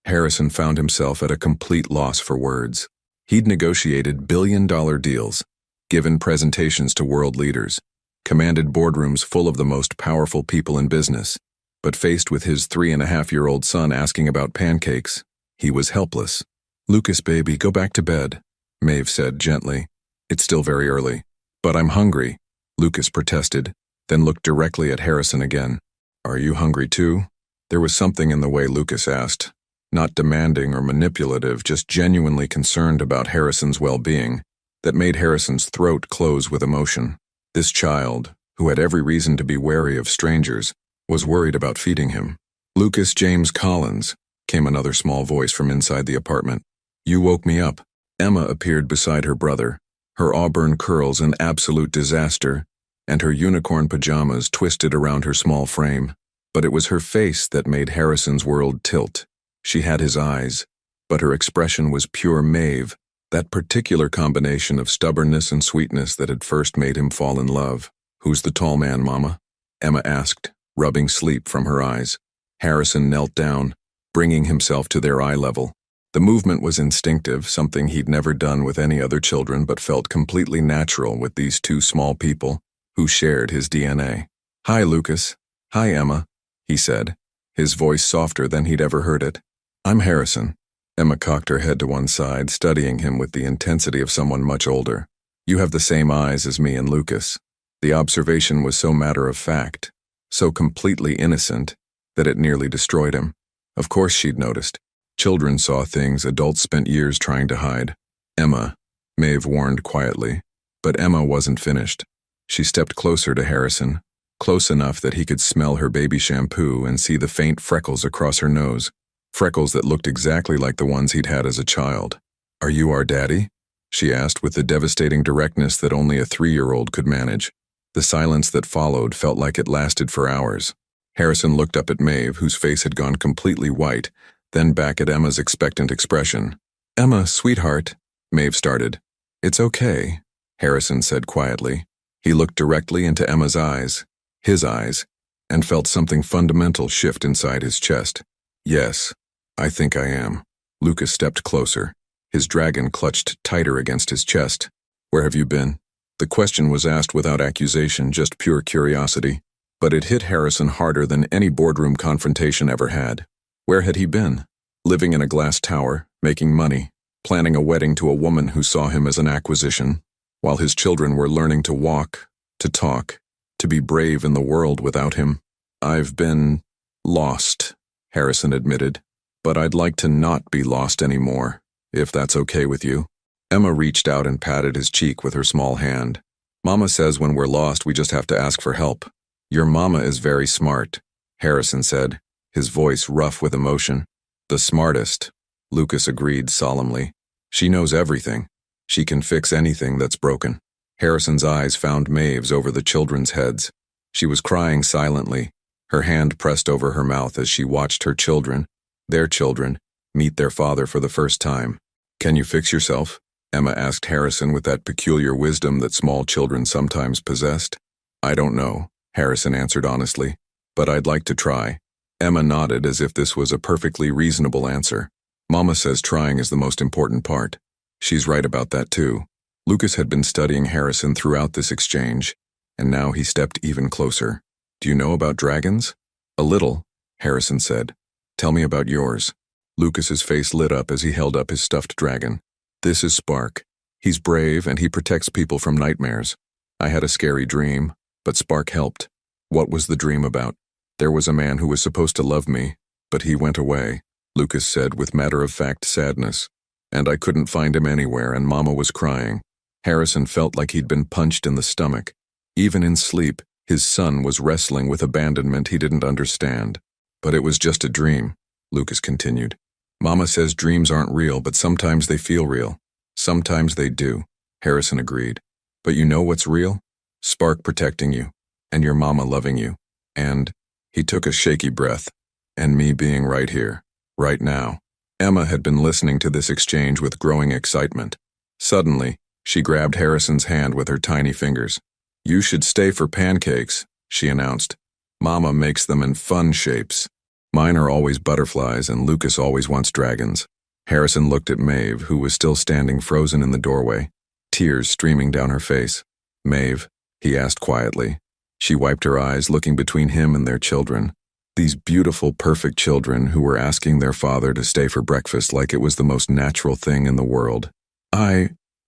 Harrison found himself at a complete loss for words. He'd negotiated billion-dollar deals, given presentations to world leaders, commanded boardrooms full of the most powerful people in business, but faced with his 3.5-year-old son asking about pancakes, he was helpless. Lucas, baby, go back to bed, Maeve said gently. It's still very early. But I'm hungry, Lucas protested, then looked directly at Harrison again. Are you hungry too? There was something in the way Lucas asked, not demanding or manipulative, just genuinely concerned about Harrison's well-being, that made Harrison's throat close with emotion. This child, who had every reason to be wary of strangers, was worried about feeding him. Lucas James Collins, came another small voice from inside the apartment. You woke me up. Emma appeared beside her brother, her auburn curls an absolute disaster, and her unicorn pajamas twisted around her small frame. But it was her face that made Harrison's world tilt. She had his eyes, but her expression was pure Maeve, that particular combination of stubbornness and sweetness that had first made him fall in love. Who's the tall man, Mama? Emma asked, rubbing sleep from her eyes. Harrison knelt down, bringing himself to their eye level. The movement was instinctive, something he'd never done with any other children but felt completely natural with these 2 small people who shared his DNA. Hi, Lucas. Hi, Emma, he said, his voice softer than he'd ever heard it. I'm Harrison. Emma cocked her head to one side, studying him with the intensity of someone much older. You have the same eyes as me and Lucas. The observation was so matter-of-fact, so completely innocent, that it nearly destroyed him. Of course she'd noticed. Children saw things adults spent years trying to hide. Emma, Maeve warned quietly. But Emma wasn't finished. She stepped closer to Harrison, close enough that he could smell her baby shampoo and see the faint freckles across her nose, freckles that looked exactly like the ones he'd had as a child. Are you our daddy? She asked with the devastating directness that only a 3-year-old could manage. The silence that followed felt like it lasted for hours. Harrison looked up at Maeve, whose face had gone completely white, then back at Emma's expectant expression. Emma, sweetheart, Maeve started. It's okay, Harrison said quietly. He looked directly into Emma's eyes, his eyes, and felt something fundamental shift inside his chest. Yes, I think I am. Lucas stepped closer, his dragon clutched tighter against his chest. Where have you been? The question was asked without accusation, just pure curiosity. But it hit Harrison harder than any boardroom confrontation ever had. Where had he been? Living in a glass tower, making money, planning a wedding to a woman who saw him as an acquisition, while his children were learning to walk, to talk, to be brave in the world without him. I've been lost, Harrison admitted, but I'd like to not be lost anymore, if that's okay with you. Emma reached out and patted his cheek with her small hand. Mama says when we're lost, we just have to ask for help. Your mama is very smart, Harrison said, his voice rough with emotion. The smartest, Lucas agreed solemnly. She knows everything. She can fix anything that's broken. Harrison's eyes found Maeve's over the children's heads. She was crying silently, her hand pressed over her mouth as she watched her children, their children, meet their father for the first time. Can you fix yourself? Emma asked Harrison with that peculiar wisdom that small children sometimes possessed. I don't know, Harrison answered honestly, but I'd like to try. Emma nodded as if this was a perfectly reasonable answer. Mama says trying is the most important part. She's right about that too. Lucas had been studying Harrison throughout this exchange, and now he stepped even closer. Do you know about dragons? A little, Harrison said. Tell me about yours. Lucas's face lit up as he held up his stuffed dragon. This is Spark. He's brave and he protects people from nightmares. I had a scary dream, but Spark helped. What was the dream about? There was a man who was supposed to love me, but he went away, Lucas said with matter-of-fact sadness. And I couldn't find him anywhere, and Mama was crying. Harrison felt like he'd been punched in the stomach. Even in sleep, his son was wrestling with abandonment he didn't understand. But it was just a dream, Lucas continued. Mama says dreams aren't real, but sometimes they feel real. Sometimes they do, Harrison agreed. But you know what's real? Spark protecting you, and your mama loving you, and, he took a shaky breath, and me being right here, right now. Emma had been listening to this exchange with growing excitement. Suddenly, she grabbed Harrison's hand with her tiny fingers. You should stay for pancakes, she announced. Mama makes them in fun shapes. Mine are always butterflies and Lucas always wants dragons. Harrison looked at Maeve, who was still standing frozen in the doorway, tears streaming down her face. Maeve, he asked quietly. She wiped her eyes, looking between him and their children. These beautiful, perfect children who were asking their father to stay for breakfast like it was the most natural thing in the world.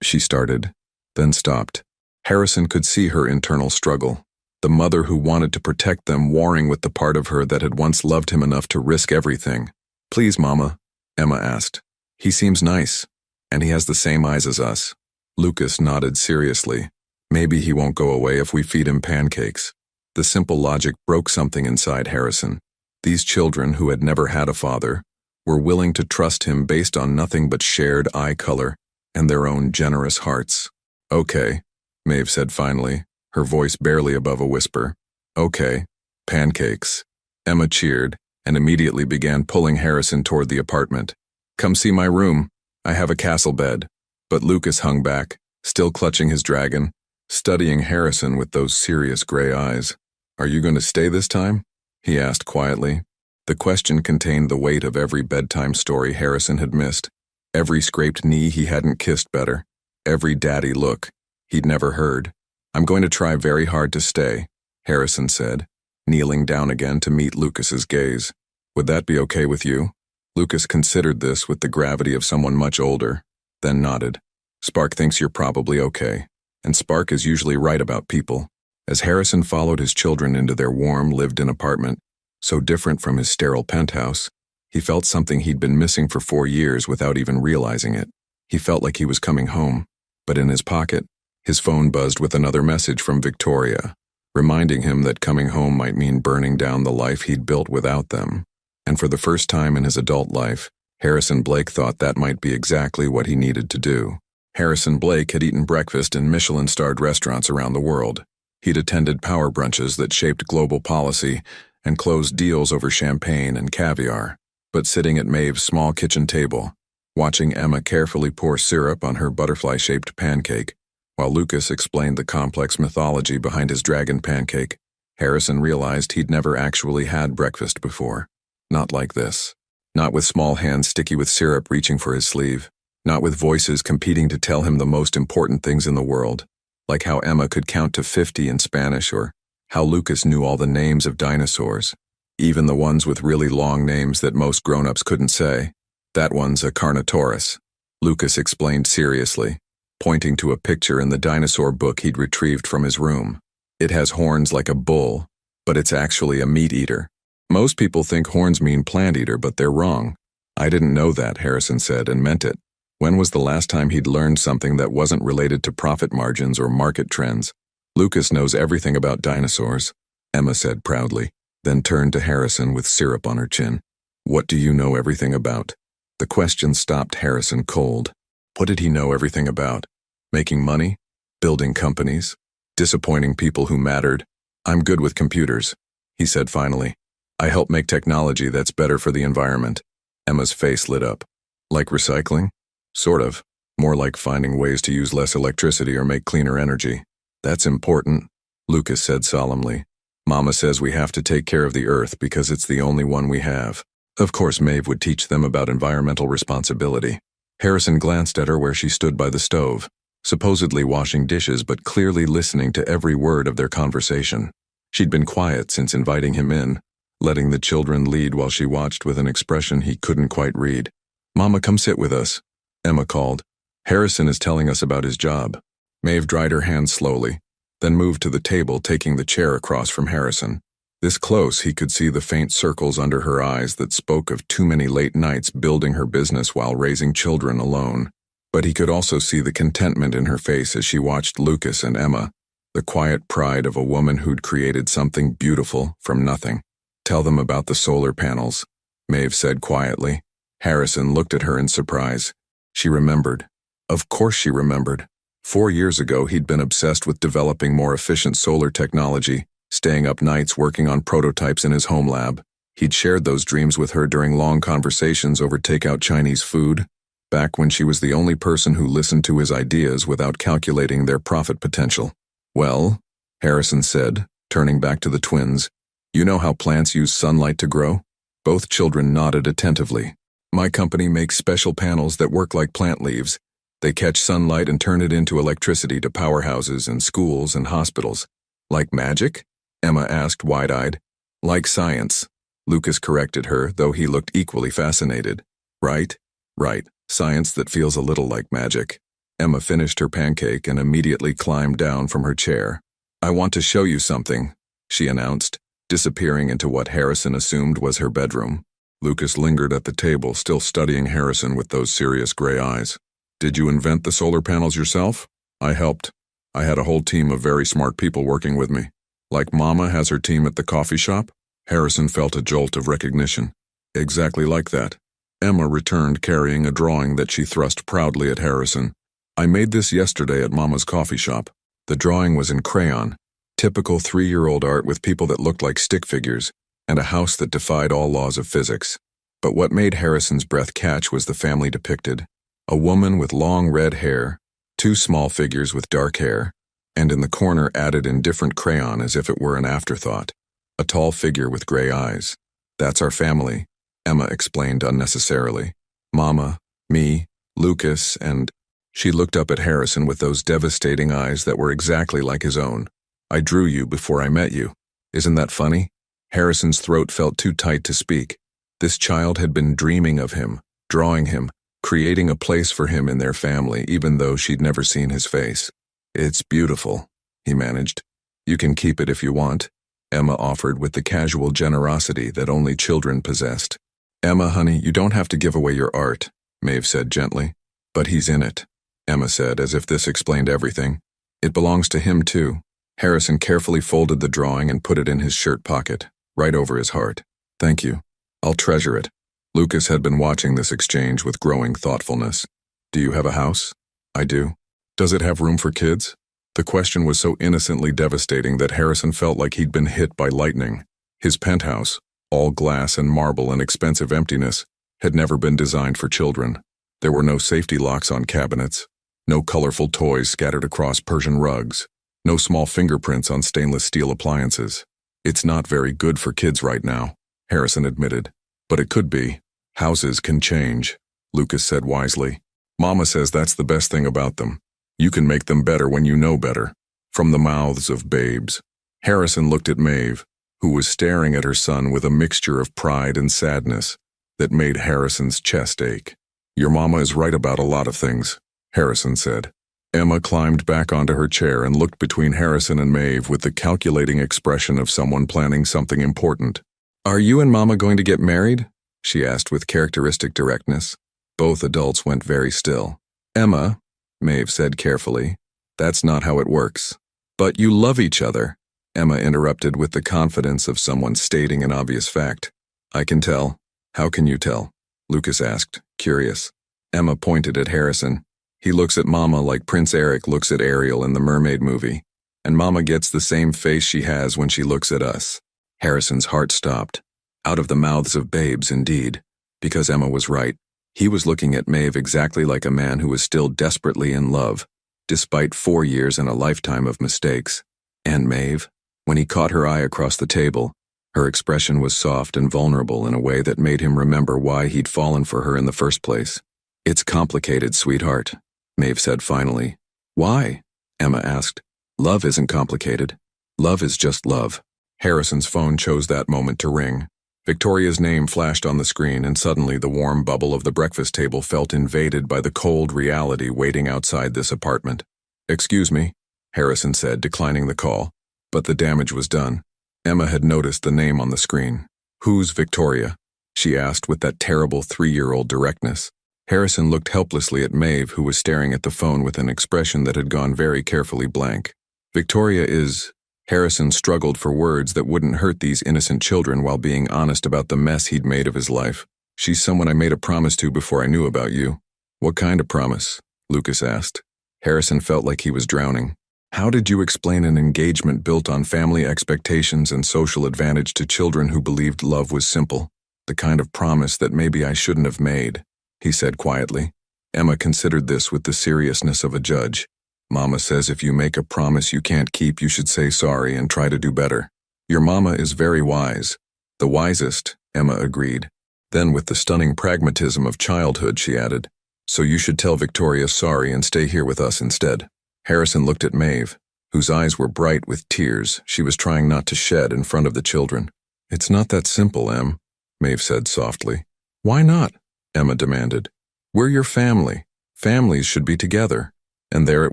She started, then stopped. Harrison could see her internal struggle. The mother who wanted to protect them warring with the part of her that had once loved him enough to risk everything. Please, Mama, Emma asked. He seems nice, and he has the same eyes as us. Lucas nodded seriously. Maybe he won't go away if we feed him pancakes. The simple logic broke something inside Harrison. These children, who had never had a father, were willing to trust him based on nothing but shared eye color and their own generous hearts. Okay, Maeve said finally, her voice barely above a whisper. Okay, pancakes. Emma cheered and immediately began pulling Harrison toward the apartment. Come see my room. I have a castle bed. But Lucas hung back, still clutching his dragon, studying Harrison with those serious gray eyes. Are you going to stay this time? He asked quietly. The question contained the weight of every bedtime story Harrison had missed, every scraped knee he hadn't kissed better, every daddy look he'd never heard. I'm going to try very hard to stay, Harrison said, kneeling down again to meet Lucas's gaze. Would that be okay with you? Lucas considered this with the gravity of someone much older, then nodded. Spark thinks you're probably okay, and Spark is usually right about people. As Harrison followed his children into their warm, lived-in apartment, so different from his sterile penthouse, he felt something he'd been missing for 4 years without even realizing it. He felt like he was coming home, but in his pocket, his phone buzzed with another message from Victoria, reminding him that coming home might mean burning down the life he'd built without them. And for the first time in his adult life, Harrison Blake thought that might be exactly what he needed to do. Harrison Blake had eaten breakfast in Michelin-starred restaurants around the world. He'd attended power brunches that shaped global policy and closed deals over champagne and caviar. But sitting at Maeve's small kitchen table, watching Emma carefully pour syrup on her butterfly-shaped pancake, while Lucas explained the complex mythology behind his dragon pancake, Harrison realized he'd never actually had breakfast before. Not like this. Not with small hands sticky with syrup reaching for his sleeve. Not with voices competing to tell him the most important things in the world, like how Emma could count to 50 in Spanish or how Lucas knew all the names of dinosaurs, even the ones with really long names that most grown-ups couldn't say. That one's a Carnotaurus, Lucas explained seriously, pointing to a picture in the dinosaur book he'd retrieved from his room. It has horns like a bull, but it's actually a meat eater. Most people think horns mean plant eater, but they're wrong. I didn't know that, Harrison said, and meant it. When was the last time he'd learned something that wasn't related to profit margins or market trends? Lucas knows everything about dinosaurs, Emma said proudly, then turned to Harrison with syrup on her chin. What do you know everything about? The question stopped Harrison cold. What did he know everything about? Making money? Building companies? Disappointing people who mattered? I'm good with computers, he said finally. I help make technology that's better for the environment. Emma's face lit up. Like recycling? Sort of. More like finding ways to use less electricity or make cleaner energy. That's important, Lucas said solemnly. Mama says we have to take care of the earth because it's the only one we have. Of course, Maeve would teach them about environmental responsibility. Harrison glanced at her where she stood by the stove, supposedly washing dishes but clearly listening to every word of their conversation. She'd been quiet since inviting him in, letting the children lead while she watched with an expression he couldn't quite read. Mama, come sit with us, Emma called. Harrison is telling us about his job. Maeve dried her hands slowly, then moved to the table, taking the chair across from Harrison. This close, he could see the faint circles under her eyes that spoke of too many late nights building her business while raising children alone. But he could also see the contentment in her face as she watched Lucas and Emma, the quiet pride of a woman who'd created something beautiful from nothing. Tell them about the solar panels, Maeve said quietly. Harrison looked at her in surprise. She remembered. Of course she remembered. 4 years ago, he'd been obsessed with developing more efficient solar technology, staying up nights working on prototypes in his home lab. He'd shared those dreams with her during long conversations over takeout Chinese food, back when she was the only person who listened to his ideas without calculating their profit potential. Well, Harrison said, turning back to the twins, you know how plants use sunlight to grow? Both children nodded attentively. My company makes special panels that work like plant leaves. They catch sunlight and turn it into electricity to powerhouses and schools and hospitals. Like magic? Emma asked wide-eyed. Like science, Lucas corrected her, though he looked equally fascinated. Right? Right. Science that feels a little like magic. Emma finished her pancake and immediately climbed down from her chair. I want to show you something, she announced, disappearing into what Harrison assumed was her bedroom. Lucas lingered at the table, still studying Harrison with those serious gray eyes. Did you invent the solar panels yourself? I helped. I had a whole team of very smart people working with me. Like Mama has her team at the coffee shop? Harrison felt a jolt of recognition. Exactly like that. Emma returned carrying a drawing that she thrust proudly at Harrison. I made this yesterday at Mama's coffee shop. The drawing was in crayon, typical 3-year-old art with people that looked like stick figures, and a house that defied all laws of physics. But what made Harrison's breath catch was the family depicted. A woman with long red hair, 2 small figures with dark hair, and in the corner added in different crayon as if it were an afterthought, a tall figure with gray eyes. That's our family, Emma explained unnecessarily. Mama, me, Lucas, and... She looked up at Harrison with those devastating eyes that were exactly like his own. I drew you before I met you. Isn't that funny? Harrison's throat felt too tight to speak. This child had been dreaming of him, drawing him, creating a place for him in their family, even though she'd never seen his face. It's beautiful, he managed. You can keep it if you want, Emma offered with the casual generosity that only children possessed. Emma, honey, you don't have to give away your art, Maeve said gently. But he's in it, Emma said, as if this explained everything. It belongs to him too. Harrison carefully folded the drawing and put it in his shirt pocket, right over his heart. Thank you. I'll treasure it. Lucas had been watching this exchange with growing thoughtfulness. Do you have a house? I do. Does it have room for kids? The question was so innocently devastating that Harrison felt like he'd been hit by lightning. His penthouse, all glass and marble and expensive emptiness, had never been designed for children. There were no safety locks on cabinets, no colorful toys scattered across Persian rugs, no small fingerprints on stainless steel appliances. It's not very good for kids right now, Harrison admitted. But it could be. Houses can change, Lucas said wisely. Mama says that's the best thing about them. You can make them better when you know better. From the mouths of babes. Harrison looked at Maeve, who was staring at her son with a mixture of pride and sadness that made Harrison's chest ache. Your mama is right about a lot of things, Harrison said. Emma climbed back onto her chair and looked between Harrison and Maeve with the calculating expression of someone planning something important. "Are you and Mama going to get married?" she asked with characteristic directness. Both adults went very still. "Emma," Maeve said carefully, "that's not how it works." "But you love each other," Emma interrupted with the confidence of someone stating an obvious fact. "I can tell." "How can you tell?" Lucas asked, curious. Emma pointed at Harrison. "He looks at Mama like Prince Eric looks at Ariel in the Mermaid movie, and Mama gets the same face she has when she looks at us." Harrison's heart stopped. Out of the mouths of babes, indeed. Because Emma was right. He was looking at Maeve exactly like a man who was still desperately in love, despite 4 years and a lifetime of mistakes. And Maeve, when he caught her eye across the table, her expression was soft and vulnerable in a way that made him remember why he'd fallen for her in the first place. "It's complicated, sweetheart," Maeve said finally. "Why?" Emma asked. "Love isn't complicated. Love is just love." Harrison's phone chose that moment to ring. Victoria's name flashed on the screen, and suddenly the warm bubble of the breakfast table felt invaded by the cold reality waiting outside this apartment. "Excuse me," Harrison said, declining the call. But the damage was done. Emma had noticed the name on the screen. "Who's Victoria?" she asked with that terrible 3-year-old directness. Harrison looked helplessly at Maeve, who was staring at the phone with an expression that had gone very carefully blank. "Victoria is..." Harrison struggled for words that wouldn't hurt these innocent children while being honest about the mess he'd made of his life. "She's someone I made a promise to before I knew about you." "What kind of promise?" Lucas asked. Harrison felt like he was drowning. "How did you explain an engagement built on family expectations and social advantage to children who believed love was simple? The kind of promise that maybe I shouldn't have made," he said quietly. Emma considered this with the seriousness of a judge. "Mama says if you make a promise you can't keep, you should say sorry and try to do better. Your mama is very wise." "The wisest," Emma agreed. Then with the stunning pragmatism of childhood, she added, "So you should tell Victoria sorry and stay here with us instead." Harrison looked at Maeve, whose eyes were bright with tears she was trying not to shed in front of the children. "It's not that simple, Em," Maeve said softly. "Why not?" Emma demanded. "We're your family. Families should be together." And there it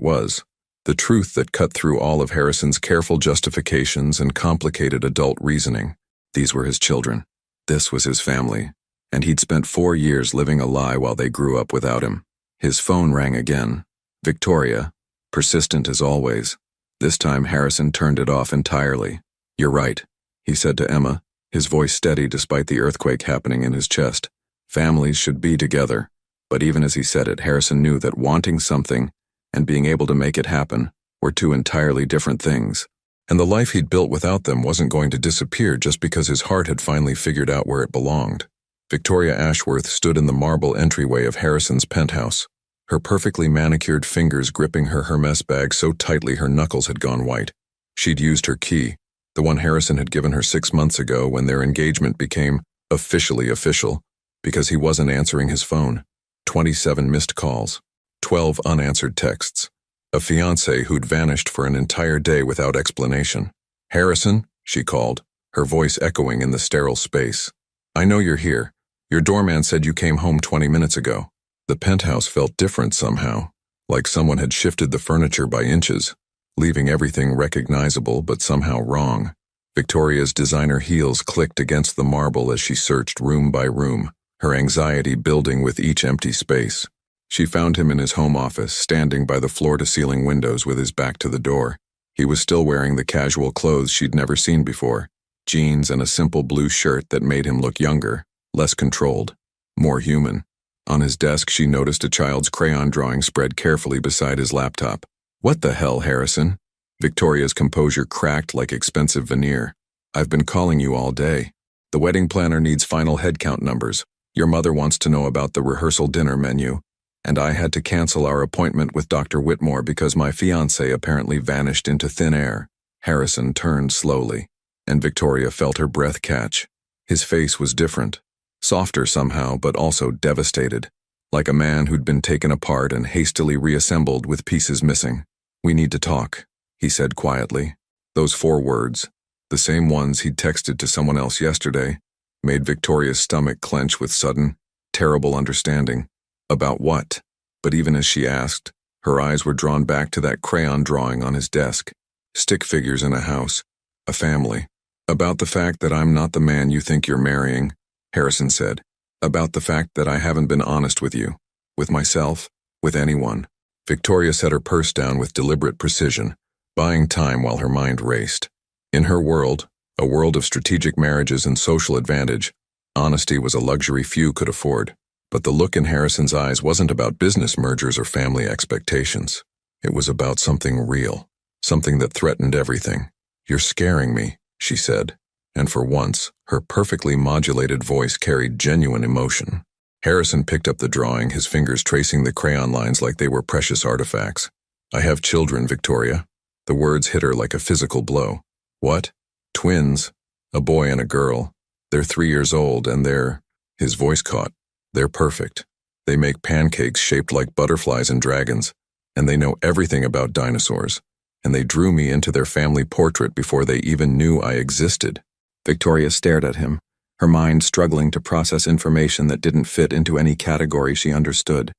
was, the truth that cut through all of Harrison's careful justifications and complicated adult reasoning. These were his children. This was his family. And he'd spent 4 years living a lie while they grew up without him. His phone rang again. Victoria, persistent as always. This time Harrison turned it off entirely. "You're right," he said to Emma, his voice steady despite the earthquake happening in his chest. Families should be together. But even as he said it, Harrison knew that wanting something and being able to make it happen were two entirely different things. And the life he'd built without them wasn't going to disappear just because his heart had finally figured out where it belonged. Victoria Ashworth stood in the marble entryway of Harrison's penthouse, her perfectly manicured fingers gripping her Hermes bag so tightly her knuckles had gone white. She'd used her key, the one Harrison had given her 6 months ago when their engagement became officially official, because he wasn't answering his phone. 27 missed calls. 12 unanswered texts. A fiancé who'd vanished for an entire day without explanation. "Harrison," she called, her voice echoing in the sterile space. "I know you're here. Your doorman said you came home 20 minutes ago." The penthouse felt different somehow, like someone had shifted the furniture by inches, leaving everything recognizable but somehow wrong. Victoria's designer heels clicked against the marble as she searched room by room, her anxiety building with each empty space. She found him in his home office, standing by the floor-to-ceiling windows with his back to the door. He was still wearing the casual clothes she'd never seen before, jeans and a simple blue shirt that made him look younger, less controlled, more human. On his desk, she noticed a child's crayon drawing spread carefully beside his laptop. "What the hell, Harrison?" Victoria's composure cracked like expensive veneer. "I've been calling you all day. The wedding planner needs final headcount numbers. Your mother wants to know about the rehearsal dinner menu. And I had to cancel our appointment with Dr. Whitmore because my fiancé apparently vanished into thin air." Harrison turned slowly, and Victoria felt her breath catch. His face was different, softer somehow, but also devastated, like a man who'd been taken apart and hastily reassembled with pieces missing. "We need to talk," he said quietly. Those 4 words, the same ones he'd texted to someone else yesterday, made Victoria's stomach clench with sudden, terrible understanding. About what? But even as she asked, Her eyes were drawn back to that crayon drawing on his desk. Stick figures in a house. A family. About the fact that I'm not the man you think you're marrying, Harrison said. About the fact that I haven't been honest with you. With myself. With anyone. Victoria set her purse down with deliberate precision, buying time while her mind raced. In her world, a world of strategic marriages and social advantage, honesty was a luxury few could afford. But the look in Harrison's eyes wasn't about business mergers or family expectations. It was about something real, something that threatened everything. "You're scaring me," she said, and for once, her perfectly modulated voice carried genuine emotion. Harrison picked up the drawing, his fingers tracing the crayon lines like they were precious artifacts. "I have children, Victoria." The words hit her like a physical blow. "What?" "Twins. A boy and a girl. They're 3 years old and His voice caught. "They're perfect. They make pancakes shaped like butterflies and dragons, and they know everything about dinosaurs, and they drew me into their family portrait before they even knew I existed." Victoria stared at him, her mind struggling to process information that didn't fit into any category she understood.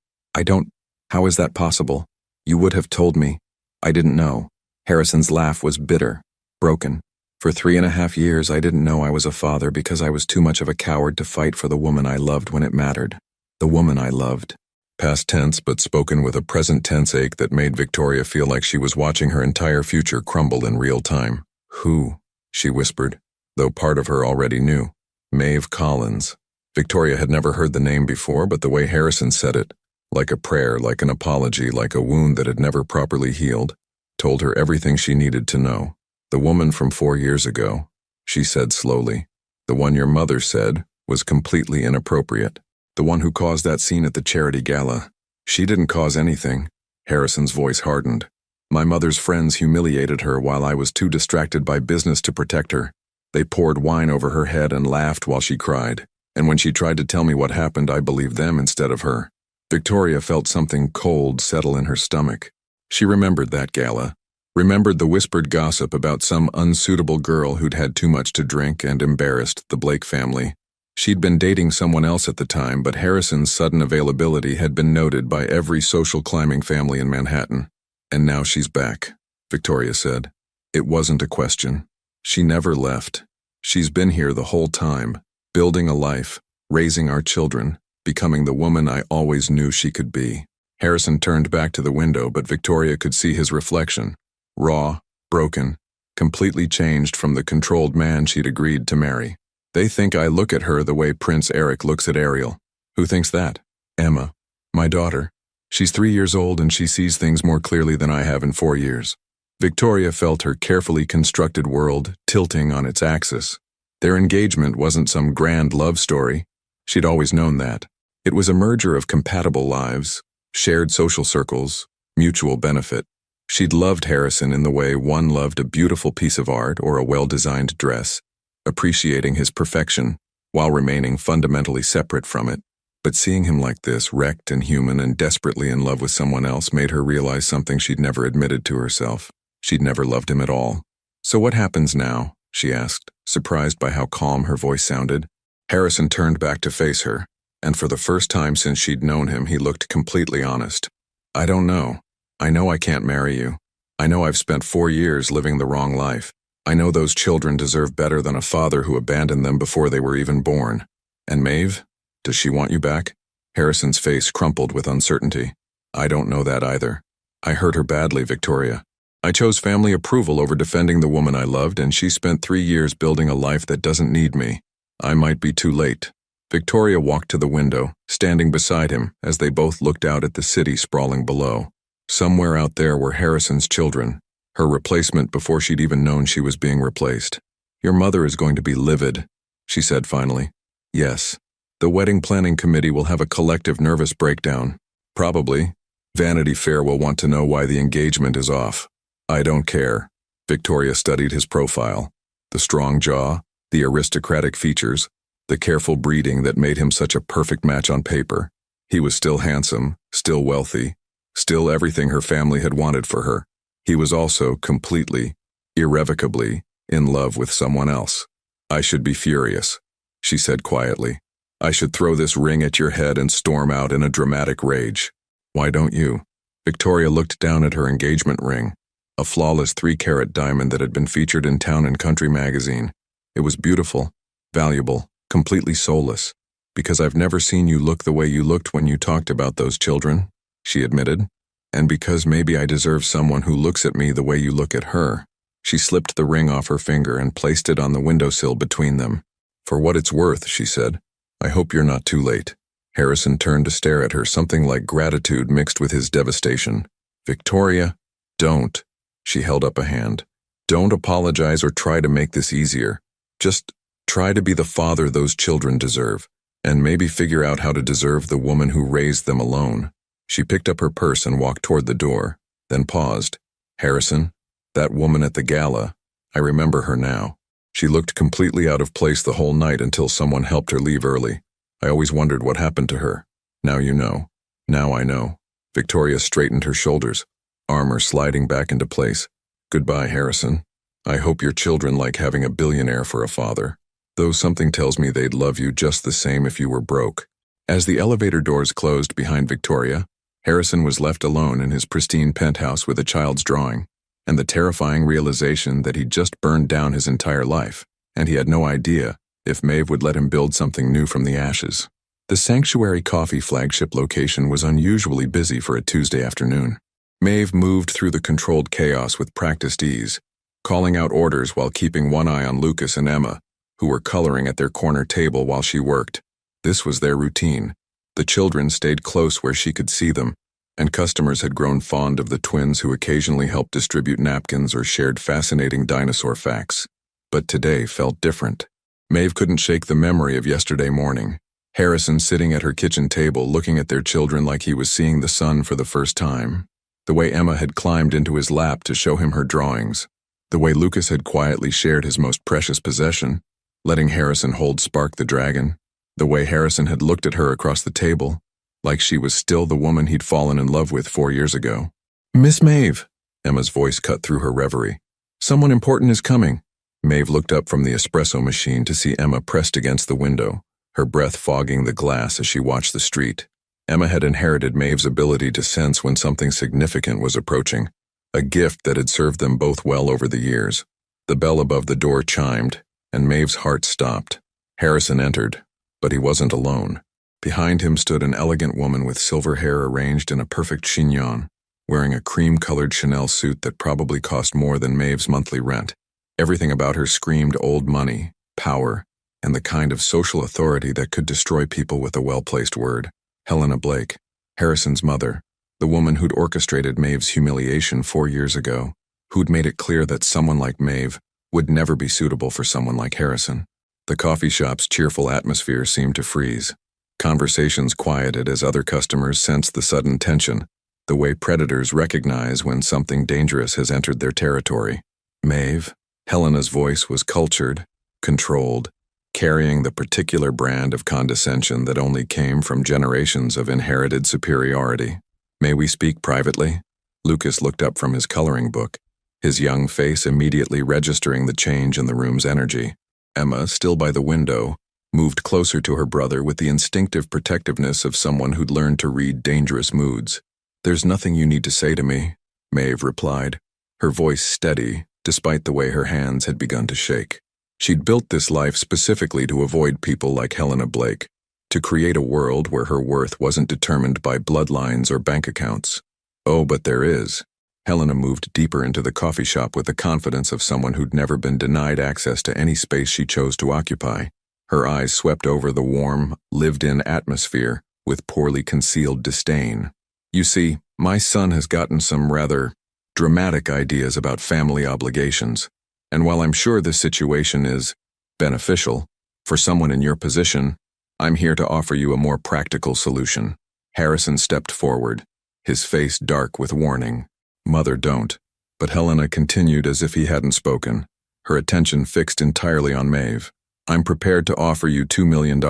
How is that possible? You would have told me. I didn't know." Harrison's laugh was bitter, broken. "For 3.5 years I didn't know I was a father because I was too much of a coward to fight for the woman I loved when it mattered. The woman I loved." Past tense but spoken with a present tense ache that made Victoria feel like she was watching her entire future crumble in real time. "Who?" she whispered, though part of her already knew. "Maeve Collins." Victoria had never heard the name before, but the way Harrison said it, like a prayer, like an apology, like a wound that had never properly healed, told her everything she needed to know. "The woman from 4 years ago," she said slowly. "The one your mother said was completely inappropriate. The one who caused that scene at the charity gala. She didn't cause anything." Harrison's voice hardened. "My mother's friends humiliated her while I was too distracted by business to protect her. They poured wine over her head and laughed while she cried. And when she tried to tell me what happened, I believed them instead of her." Victoria felt something cold settle in her stomach. She remembered that gala. Remembered the whispered gossip about some unsuitable girl who'd had too much to drink and embarrassed the Blake family. She'd been dating someone else at the time, but Harrison's sudden availability had been noted by every social climbing family in Manhattan. "And now she's back," Victoria said. "It wasn't a question. She never left. She's been here the whole time, building a life, raising our children, becoming the woman I always knew she could be." Harrison turned back to the window, but Victoria could see his reflection. Raw, broken, completely changed from the controlled man she'd agreed to marry. "They think I look at her the way Prince Eric looks at Ariel." "Who thinks that?" "Emma. My daughter. She's 3 years old and she sees things more clearly than I have in 4 years." Victoria felt her carefully constructed world tilting on its axis. Their engagement wasn't some grand love story. She'd always known that. It was a merger of compatible lives, shared social circles, mutual benefit. She'd loved Harrison in the way one loved a beautiful piece of art or a well-designed dress, appreciating his perfection while remaining fundamentally separate from it. But seeing him like this, wrecked and human and desperately in love with someone else, made her realize something she'd never admitted to herself. She'd never loved him at all. "So what happens now?" she asked, surprised by how calm her voice sounded. Harrison turned back to face her, and for the first time since she'd known him, he looked completely honest. "I don't know. I know I can't marry you. I know I've spent 4 years living the wrong life. I know those children deserve better than a father who abandoned them before they were even born. And Maeve? Does she want you back?" Harrison's face crumpled with uncertainty. "I don't know that either. I hurt her badly, Victoria. I chose family approval over defending the woman I loved, and she spent 3 years building a life that doesn't need me. I might be too late." Victoria walked to the window, standing beside him as they both looked out at the city sprawling below. Somewhere out there were Harrison's children, her replacement before she'd even known she was being replaced. "Your mother is going to be livid," she said finally. "Yes. The wedding planning committee will have a collective nervous breakdown. Probably. Vanity Fair will want to know why the engagement is off. I don't care." Victoria studied his profile. The strong jaw, the aristocratic features, the careful breeding that made him such a perfect match on paper. He was still handsome, still wealthy, still everything her family had wanted for her. He was also completely, irrevocably, in love with someone else. "I should be furious," she said quietly. "I should throw this ring at your head and storm out in a dramatic rage. Why don't you?" Victoria looked down at her engagement ring, a flawless 3-carat diamond that had been featured in Town and Country magazine. It was beautiful, valuable, completely soulless. Because I've never seen you look the way you looked when you talked about those children, she admitted. And because maybe I deserve someone who looks at me the way you look at her. She slipped the ring off her finger and placed it on the windowsill between them. For what it's worth, she said. I hope you're not too late. Harrison turned to stare at her, something like gratitude mixed with his devastation. Victoria, don't. She held up a hand. Don't apologize or try to make this easier. Just try to be the father those children deserve, and maybe figure out how to deserve the woman who raised them alone. She picked up her purse and walked toward the door, then paused. Harrison, that woman at the gala, I remember her now. She looked completely out of place the whole night until someone helped her leave early. I always wondered what happened to her. Now you know. Now I know. Victoria straightened her shoulders, armor sliding back into place. Goodbye, Harrison. I hope your children like having a billionaire for a father. Though something tells me they'd love you just the same if you were broke. As the elevator doors closed behind Victoria, Harrison was left alone in his pristine penthouse with a child's drawing, and the terrifying realization that he'd just burned down his entire life, and he had no idea if Maeve would let him build something new from the ashes. The Sanctuary Coffee flagship location was unusually busy for a Tuesday afternoon. Maeve moved through the controlled chaos with practiced ease, calling out orders while keeping one eye on Lucas and Emma, who were coloring at their corner table while she worked. This was their routine. The children stayed close where she could see them, and customers had grown fond of the twins who occasionally helped distribute napkins or shared fascinating dinosaur facts. But today felt different. Maeve couldn't shake the memory of yesterday morning. Harrison sitting at her kitchen table looking at their children like he was seeing the sun for the first time. The way Emma had climbed into his lap to show him her drawings. The way Lucas had quietly shared his most precious possession, letting Harrison hold Spark the dragon. The way Harrison had looked at her across the table, like she was still the woman he'd fallen in love with 4 years ago. Miss Maeve, Emma's voice cut through her reverie. Someone important is coming. Maeve looked up from the espresso machine to see Emma pressed against the window, her breath fogging the glass as she watched the street. Emma had inherited Maeve's ability to sense when something significant was approaching, a gift that had served them both well over the years. The bell above the door chimed, and Maeve's heart stopped. Harrison entered, but he wasn't alone. Behind him stood an elegant woman with silver hair arranged in a perfect chignon, wearing a cream-colored Chanel suit that probably cost more than Maeve's monthly rent. Everything about her screamed old money, power, and the kind of social authority that could destroy people with a well-placed word. Helena Blake, Harrison's mother, the woman who'd orchestrated Maeve's humiliation 4 years ago, who'd made it clear that someone like Maeve would never be suitable for someone like Harrison. The coffee shop's cheerful atmosphere seemed to freeze. Conversations quieted as other customers sensed the sudden tension, the way predators recognize when something dangerous has entered their territory. Maeve, Helena's voice was cultured, controlled, carrying the particular brand of condescension that only came from generations of inherited superiority. May we speak privately? Lucas looked up from his coloring book, his young face immediately registering the change in the room's energy. Emma, still by the window, moved closer to her brother with the instinctive protectiveness of someone who'd learned to read dangerous moods. There's nothing you need to say to me, Maeve replied, her voice steady, despite the way her hands had begun to shake. She'd built this life specifically to avoid people like Helena Blake, to create a world where her worth wasn't determined by bloodlines or bank accounts. Oh, but there is. Helena moved deeper into the coffee shop with the confidence of someone who'd never been denied access to any space she chose to occupy. Her eyes swept over the warm, lived-in atmosphere with poorly concealed disdain. You see, my son has gotten some rather dramatic ideas about family obligations, and while I'm sure this situation is beneficial for someone in your position, I'm here to offer you a more practical solution. Harrison stepped forward, his face dark with warning. Mother, don't. But Helena continued as if he hadn't spoken, her attention fixed entirely on Maeve. I'm prepared to offer you $2 million,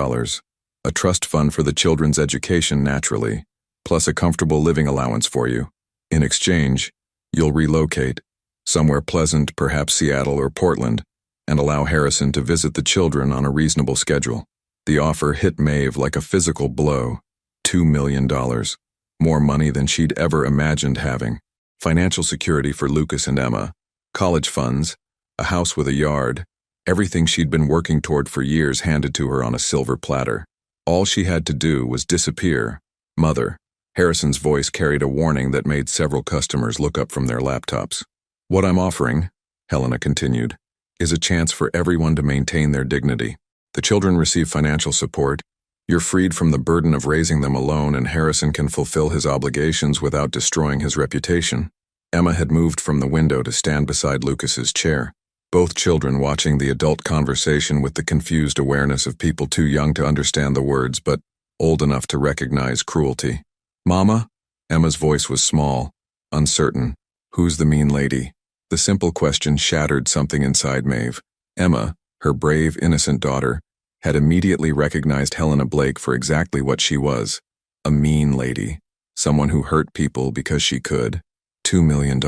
a trust fund for the children's education naturally, plus a comfortable living allowance for you. In exchange, you'll relocate, somewhere pleasant, perhaps Seattle or Portland, and allow Harrison to visit the children on a reasonable schedule. The offer hit Maeve like a physical blow. $2 million. More money than she'd ever imagined having. Financial security for Lucas and Emma. College funds. A house with a yard. Everything she'd been working toward for years handed to her on a silver platter. All she had to do was disappear. Mother. Harrison's voice carried a warning that made several customers look up from their laptops. What I'm offering, Helena continued, is a chance for everyone to maintain their dignity. The children receive financial support. You're freed from the burden of raising them alone, and Harrison can fulfill his obligations without destroying his reputation. Emma had moved from the window to stand beside Lucas's chair, both children watching the adult conversation with the confused awareness of people too young to understand the words but old enough to recognize cruelty. Mama? Emma's voice was small, uncertain. Who's the mean lady? The simple question shattered something inside Maeve. Emma, her brave, innocent daughter, had immediately recognized Helena Blake for exactly what she was. A mean lady. Someone who hurt people because she could. $2 million,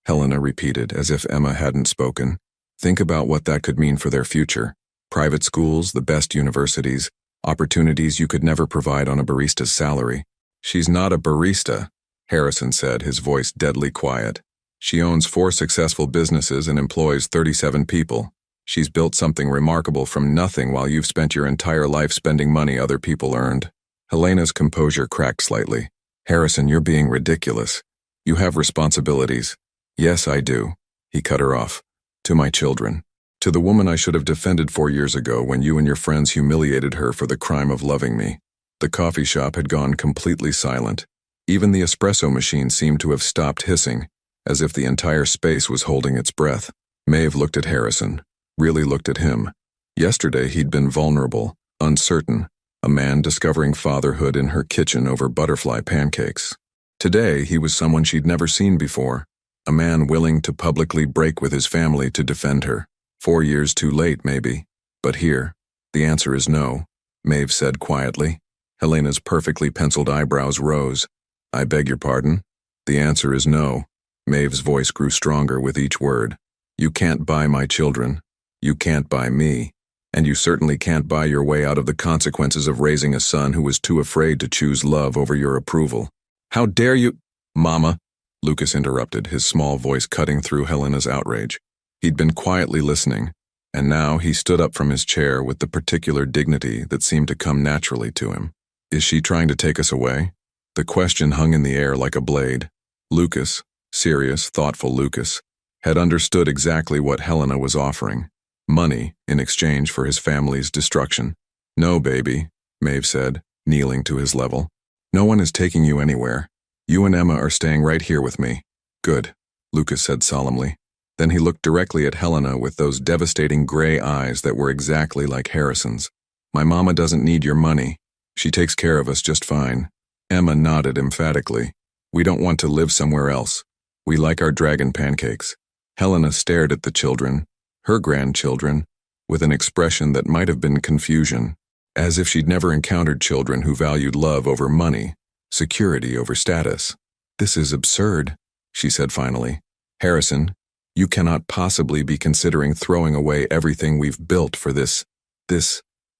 Helena repeated as if Emma hadn't spoken. Think about what that could mean for their future. Private schools, the best universities, opportunities you could never provide on a barista's salary. She's not a barista, Harrison said, his voice deadly quiet. She owns 4 successful businesses and employs 37 people. She's built something remarkable from nothing while you've spent your entire life spending money other people earned. Helena's composure cracked slightly. Harrison, you're being ridiculous. You have responsibilities. Yes, I do. He cut her off. To my children. To the woman I should have defended 4 years ago when you and your friends humiliated her for the crime of loving me. The coffee shop had gone completely silent. Even the espresso machine seemed to have stopped hissing, as if the entire space was holding its breath. Maeve looked at Harrison, really looked at him. Yesterday he'd been vulnerable, uncertain, a man discovering fatherhood in her kitchen over butterfly pancakes. Today he was someone she'd never seen before, a man willing to publicly break with his family to defend her. 4 years too late, maybe. But here, the answer is no, Maeve said quietly. Helena's perfectly penciled eyebrows rose. I beg your pardon? The answer is no. Maeve's voice grew stronger with each word. You can't buy my children. You can't buy me. And you certainly can't buy your way out of the consequences of raising a son who was too afraid to choose love over your approval. How dare you— Mama, Lucas interrupted, his small voice cutting through Helena's outrage. He'd been quietly listening, and now he stood up from his chair with the particular dignity that seemed to come naturally to him. Is she trying to take us away? The question hung in the air like a blade. Lucas, serious, thoughtful Lucas, had understood exactly what Helena was offering. Money in exchange for his family's destruction. No, baby, Maeve said, kneeling to his level. No one is taking you anywhere. You and Emma are staying right here with me. Good, Lucas said solemnly. Then he looked directly at Helena with those devastating gray eyes that were exactly like Harrison's. My mama doesn't need your money. She takes care of us just fine. Emma nodded emphatically. We don't want to live somewhere else. We like our dragon pancakes. Helena stared at the children, her grandchildren, with an expression that might have been confusion, as if she'd never encountered children who valued love over money, security over status. This is absurd, she said finally. Harrison, you cannot possibly be considering throwing away everything we've built for this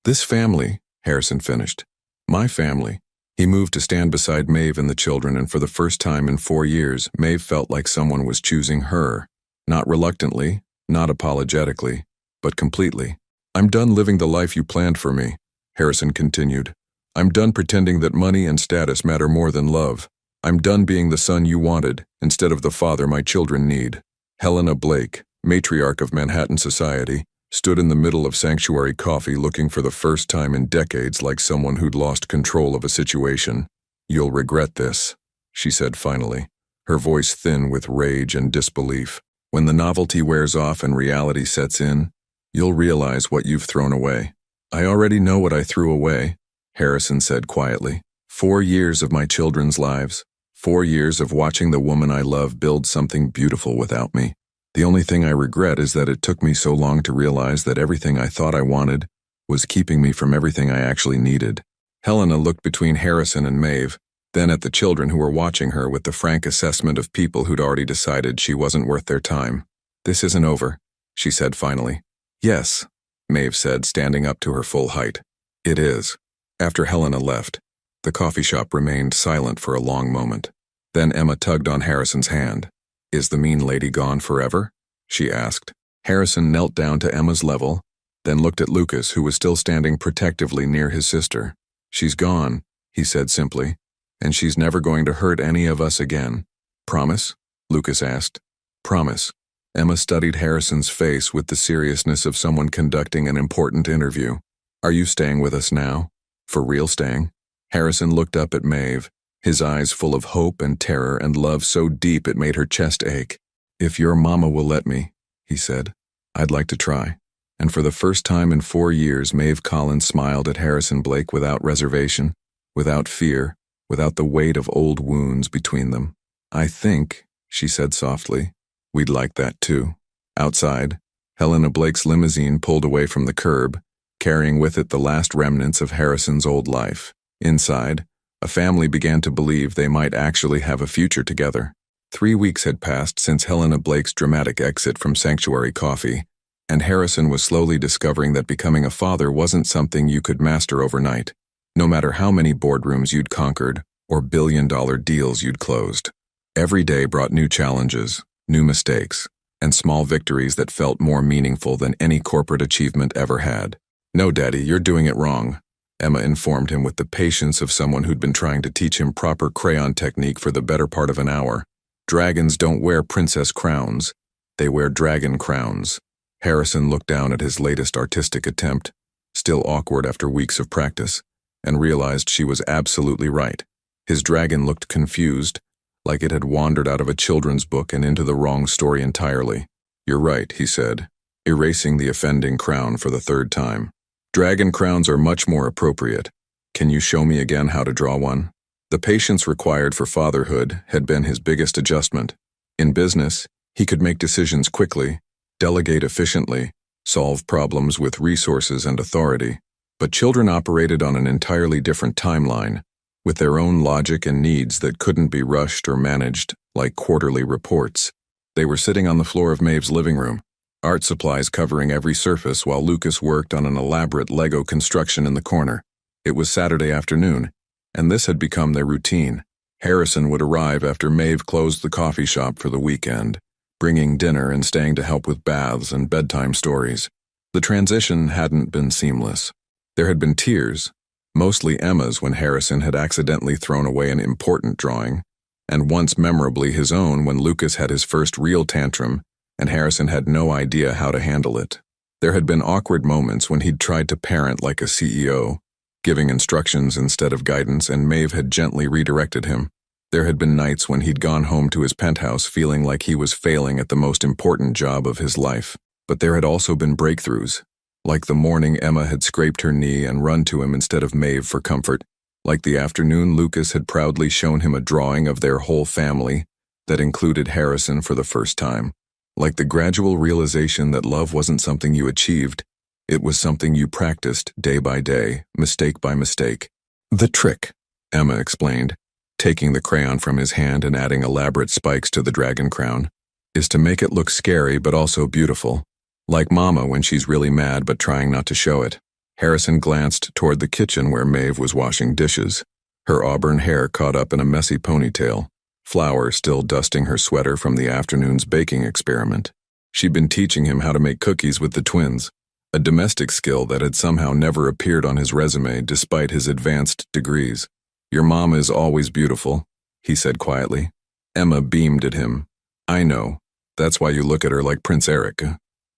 family, Harrison finished. My family. He moved to stand beside Maeve and the children, and for the first time in 4 years, Maeve felt like someone was choosing her. Not reluctantly, not apologetically, but completely. I'm done living the life you planned for me, Harrison continued. I'm done pretending that money and status matter more than love. I'm done being the son you wanted, instead of the father my children need. Helena Blake, matriarch of Manhattan society, stood in the middle of Sanctuary Coffee looking for the first time in decades like someone who'd lost control of a situation. You'll regret this, she said finally, her voice thin with rage and disbelief. When the novelty wears off and reality sets in, you'll realize what you've thrown away. I already know what I threw away, Harrison said quietly. 4 years of my children's lives. 4 years of watching the woman I love build something beautiful without me. The only thing I regret is that it took me so long to realize that everything I thought I wanted was keeping me from everything I actually needed. Helena looked between Harrison and Maeve, then at the children who were watching her with the frank assessment of people who'd already decided she wasn't worth their time. This isn't over, she said finally. Yes, Maeve said, standing up to her full height. It is. After Helena left, The coffee shop remained silent for a long moment. Then Emma tugged on Harrison's hand. "Is the mean lady gone forever?" she asked. Harrison knelt down to Emma's level, then looked at Lucas, who was still standing protectively near his sister. "She's gone," he said simply, "and she's never going to hurt any of us again." "Promise?" Lucas asked. "Promise." Emma studied Harrison's face with the seriousness of someone conducting an important interview. "Are you staying with us now? For real staying?" Harrison looked up at Maeve, his eyes full of hope and terror and love so deep it made her chest ache. "If your mama will let me," he said, "I'd like to try." And for the first time in 4 years, Maeve Collins smiled at Harrison Blake without reservation, without fear, without the weight of old wounds between them. "I think," she said softly, "we'd like that too." Outside, Helena Blake's limousine pulled away from the curb, carrying with it the last remnants of Harrison's old life. Inside, a family began to believe they might actually have a future together. 3 weeks had passed since Helena Blake's dramatic exit from Sanctuary Coffee, and Harrison was slowly discovering that becoming a father wasn't something you could master overnight, no matter how many boardrooms you'd conquered or billion-dollar deals you'd closed. Every day brought new challenges, new mistakes, and small victories that felt more meaningful than any corporate achievement ever had. "No, Daddy, you're doing it wrong," Emma informed him with the patience of someone who'd been trying to teach him proper crayon technique for the better part of an hour. "Dragons don't wear princess crowns. They wear dragon crowns." Harrison looked down at his latest artistic attempt, still awkward after weeks of practice, and realized she was absolutely right. His dragon looked confused, like it had wandered out of a children's book and into the wrong story entirely. "You're right," he said, erasing the offending crown for the 3rd time. "Dragon crowns are much more appropriate. Can you show me again how to draw one?" The patience required for fatherhood had been his biggest adjustment. In business, he could make decisions quickly, delegate efficiently, solve problems with resources and authority. But children operated on an entirely different timeline, with their own logic and needs that couldn't be rushed or managed like quarterly reports. They were sitting on the floor of Maeve's living room, art supplies covering every surface while Lucas worked on an elaborate Lego construction in the corner. It was Saturday afternoon, and this had become their routine. Harrison would arrive after Maeve closed the coffee shop for the weekend, bringing dinner and staying to help with baths and bedtime stories. The transition hadn't been seamless. There had been tears, mostly Emma's when Harrison had accidentally thrown away an important drawing, and once memorably his own when Lucas had his first real tantrum and Harrison had no idea how to handle it. There had been awkward moments when he'd tried to parent like a CEO, giving instructions instead of guidance, and Maeve had gently redirected him. There had been nights when he'd gone home to his penthouse feeling like he was failing at the most important job of his life. But there had also been breakthroughs, like the morning Emma had scraped her knee and run to him instead of Maeve for comfort, like the afternoon Lucas had proudly shown him a drawing of their whole family that included Harrison for the first time, like the gradual realization that love wasn't something you achieved, it was something you practiced day by day, mistake by mistake. "The trick," Emma explained, taking the crayon from his hand and adding elaborate spikes to the dragon crown, "is to make it look scary but also beautiful, like Mama when she's really mad but trying not to show it." Harrison glanced toward the kitchen where Maeve was washing dishes, her auburn hair caught up in a messy ponytail, flour still dusting her sweater from the afternoon's baking experiment. She'd been teaching him how to make cookies with the twins, a domestic skill that had somehow never appeared on his resume despite his advanced degrees. "Your mom is always beautiful," he said quietly. Emma beamed at him. "I know. That's why you look at her like Prince Eric."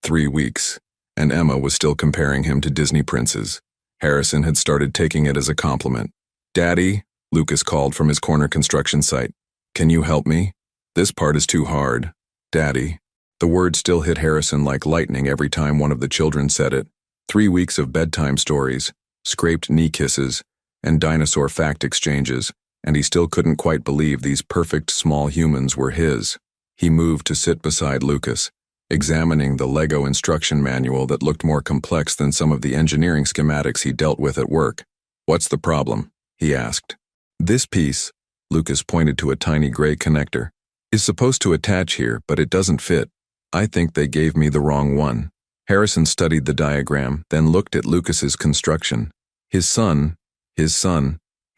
3 weeks, and Emma was still comparing him to Disney princes. Harrison had started taking it as a compliment. "Daddy," Lucas called from his corner construction site. "Can you help me? This part is too hard. Daddy." The word still hit Harrison like lightning every time one of the children said it. 3 weeks of bedtime stories, scraped knee kisses, and dinosaur fact exchanges, and he still couldn't quite believe these perfect small humans were his. He moved to sit beside Lucas, examining the Lego instruction manual that looked more complex than some of the engineering schematics he dealt with at work. "What's the problem?" he asked. "This piece," Lucas pointed to a tiny gray connector, "is supposed to attach here, but it doesn't fit. I think they gave me the wrong one." Harrison studied the diagram, then looked at Lucas's construction. His son,